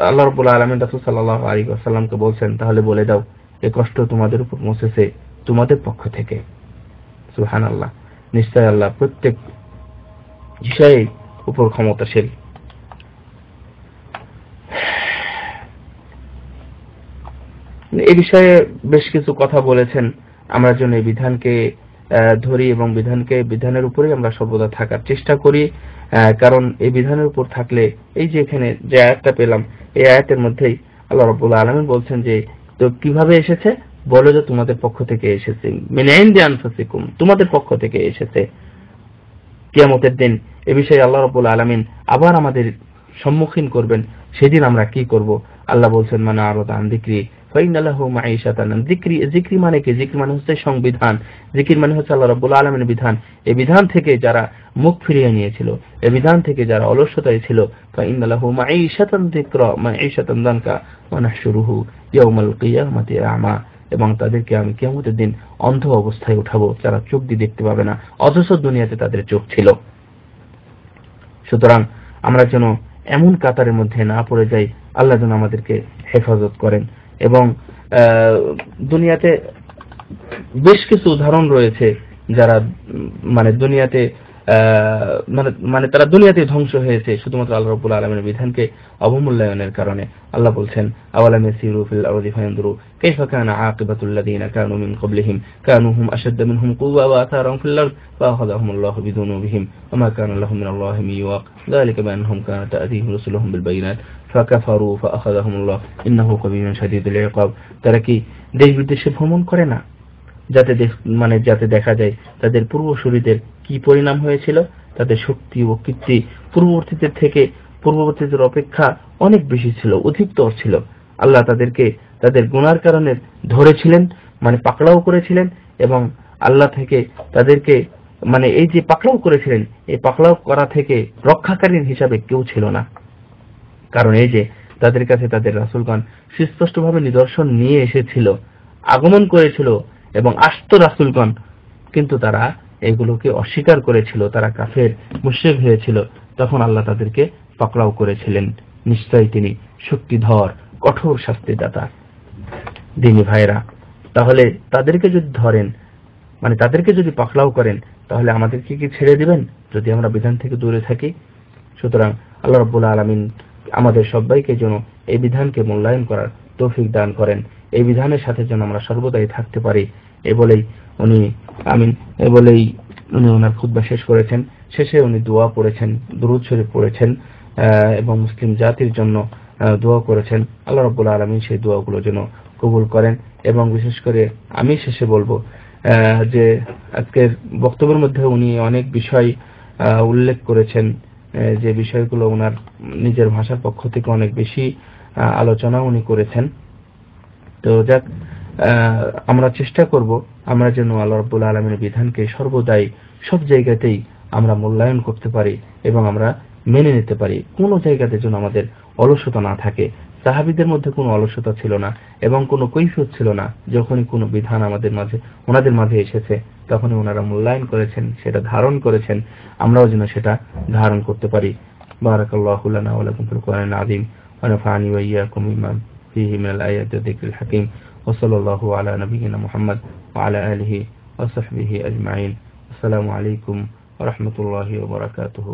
আল্লাহ রাব্বুল আলামিন রাসূল সাল্লাল্লাহু আলাইহি ওয়াসাল্লামকে বলছেন, তাহলে বলে দাও এই কষ্ট তোমাদের উপর পৌঁছেছে তোমাদের পক্ষ থেকে। সুবহানাল্লাহ। নিশ্চয় আল্লাহ প্রত্যেক বিষয়ে উপর ক্ষমতাশীল। এই বিষয়ে বেশ কিছু কথা বলেছেন। আমরা যেন এই বিধানকে ধরি এবং বিধানের উপরেই আমরা সর্বদা থাকার চেষ্টা করি, কারণ এই বিধানের উপর থাকলে, এই যে এখানে যে আয়াতটা পেলাম, এই আয়াতের মধ্যেই আল্লাহ রাব্বুল আলামিন বলছেন যে তো কিভাবে এসেছে, বলো যে তোমাদের পক্ষ থেকে এসেছে, মিন ইনদি আনফুসিকুম, তোমাদের পক্ষ থেকে এসেছে। কিয়ামতের দিন এই বিষয়ে আল্লাহ রাব্বুল আলামিন আবার আমাদের সম্মুখীন করবেন, সেদিন আমরা কি করব? আল্লাহ বলছেন মানা আরাদা আন যিকরি ফাইন্না লাহু মাঈশাতান। যিকরি মানে কি? যিকরি মানে হচ্ছে সংবিধান, যিকির মানে হচ্ছে আল্লাহ রাব্বুল আলামিনের বিধান। এই বিধান থেকে যারা মুখ ফিরিয়ে নিয়েছিল, এই বিধান থেকে যারা অলসতায় ছিল, ফাইন্না লাহু মাঈশাতান যিকরা মাঈশাতান দানকা ওয়া নাহশুরুহু ইয়াওমাল কিয়ামাতি আমা। এবং তাদেরকে আমি কিয়ামতের দিন অন্ধ অবস্থায় উঠাবো, যারা চোখ দিয়ে দেখতে পাবে না, অথচ দুনিয়াতে তাদের চোখ ছিল। সুতরাং আমরা যেন এমন কাতারের মধ্যে না পড়ে যাই, আল্লাহ যেন আমাদেরকে হেফাজত করেন। এবং দুনিয়াতে বেশ কিছু উদাহরণ রয়েছে যারা মানে দুনিয়াতে মানে তারা দুনিয়াতে ধ্বংস হয়েছে শুধুমাত্র আল্লাহ রাব্বুল আলামিনের বিধানকে অবমূল্যায়নের কারণে। আল্লাহ বলছেন, আওয়ালাম ইয়াসিরু ফিল আরদি ফায়ানজুরু কাইফা কানা আকিবাতুল লাযিনা কানু মিন ক্বাবলিহিম কানু হুম আশাদ্দা মিনহুম কুওয়া ওয়া আথারাহুম ফিল আরদ ফাআখাযাহুমুল্লাহু বিযুনুবিহিম ওয়া মা কানা লাহুম মিনাল্লাহি মিন ওয়াক যালিকা বিআন্নাহুম কানাত তা'তিহিম রাসূলুহুম বিল বায়িনাত ফাকাফারু ফাআখাযাহুমুল্লাহু ইন্নাহু কাবিয়্যুন শাদীদুল ইকাব। তারা কি দেশ বিদেশে ভ্রমণ করে না, যাতে দেখা যায় তাদের পূর্বসূরীদের কি পরিণাম হয়েছিল? তাদের শক্তি ও কীর্তি পূর্ববর্তীদের অপেক্ষা অনেক বেশি ছিল, অধিকতর ছিল। আল্লাহ তাদেরকে তাদের গুনার কারণে ধরেছিলেন, পাকড়াও করেছিলেন, এবং আল্লাহ থেকে তাদেরকে এই যে পাকড়াও করেছিলেন, এই পাকড়াও করা থেকে রক্ষাকারী হিসাবে কেউ ছিল না। কারণ এই যে তাদের কাছে তাদের রাসূলগণ সুস্পষ্টভাবে নিদর্শন নিয়ে এসেছিল, আগমন করেছিল এবং আসতো রাসূলগণ, কিন্তু তারা এগুলোকে অস্বীকার করেছিল, তারা কাফের মুশরিক হয়েছিল। তখন আল্লাহ তাদেরকে পাকড়াও করেছিলেন। নিশ্চয়ই তিনি শক্তিধর, কঠোর শাস্তিদাতা। দিনী ভাইরা, তাহলে তাদেরকে যদি ধরেন, তাদেরকে যদি পাকড়াও করেন, তাহলে আমাদেরকে কি ছেড়ে দিবেন যদি আমরা বিধান থেকে দূরে থাকি? সুতরাং আল্লাহ রাব্বুল আলামিন আমাদের সবাইকে যেন এই বিধানকে মূল্যায়ন করার তৌফিক দান করেন, এই বিধানের সাথে যেন আমরা সর্বদাই থাকতে পারি। এ বলেই উনি ওনার খুতবা শেষ করেছেন। শেষে উনি দোয়া পড়েছেন, দুরূদ শরীফ পড়েছেন এবং মুসলিম জাতির জন্য দোয়া করেছেন। আল্লাহ রাব্বুল আলামিন সেই দোয়াগুলো যেন কবুল করেন। এবং বিশেষ করে আমি শেষে বলবো যে আজকের বক্তব্যের মধ্যে উনি অনেক বিষয় উল্লেখ করেছেন, যে বিষয়গুলো ওনার নিজের ভাষার পক্ষ থেকে অনেক বেশি আলোচনা উনি করেছেন। তো যাক, আমরা চেষ্টা করব আমরা যেন আল্লাহ রাব্বুল আলামিনের বিধানকে সর্বদাই সব জায়গাতেই আমরা মূল্যায়ন করতে পারি এবং আমরা মেনে নিতে পারি। কোনো জায়গাতে যেন আমাদের অলসতা না থাকে। সাহাবীদের মধ্যে কোনো অলসতা ছিল না এবং কোনো কৈফিয়ত ছিল না। যখনই কোনো বিধান ওনাদের মাঝে এসেছে, তখনই ওনারা মূল্যায়ন করেছেন, সেটা ধারণ করেছেন। আমরাও যেন সেটা ধারণ করতে পারি। বারাকাল্লাহু লানা ওয়া লাকুম ফিল কোরআনিল আযীম ওয়া নাফা'নি ওয়া ইয়্যাকুম বিমা ফীহি মিনাল আয়াতি ওয়া যিকরিল হাকীম ওয়া সাল্লাল্লাহু আলা নাবিয়িনা মুহাম্মদ ওয়া আলা আলিহি ওয়া সাহবিহি আজমাইন। আসসালামু আলাইকুম ওয়া রাহমাতুল্লাহি ওয়া বারাকাতুহু।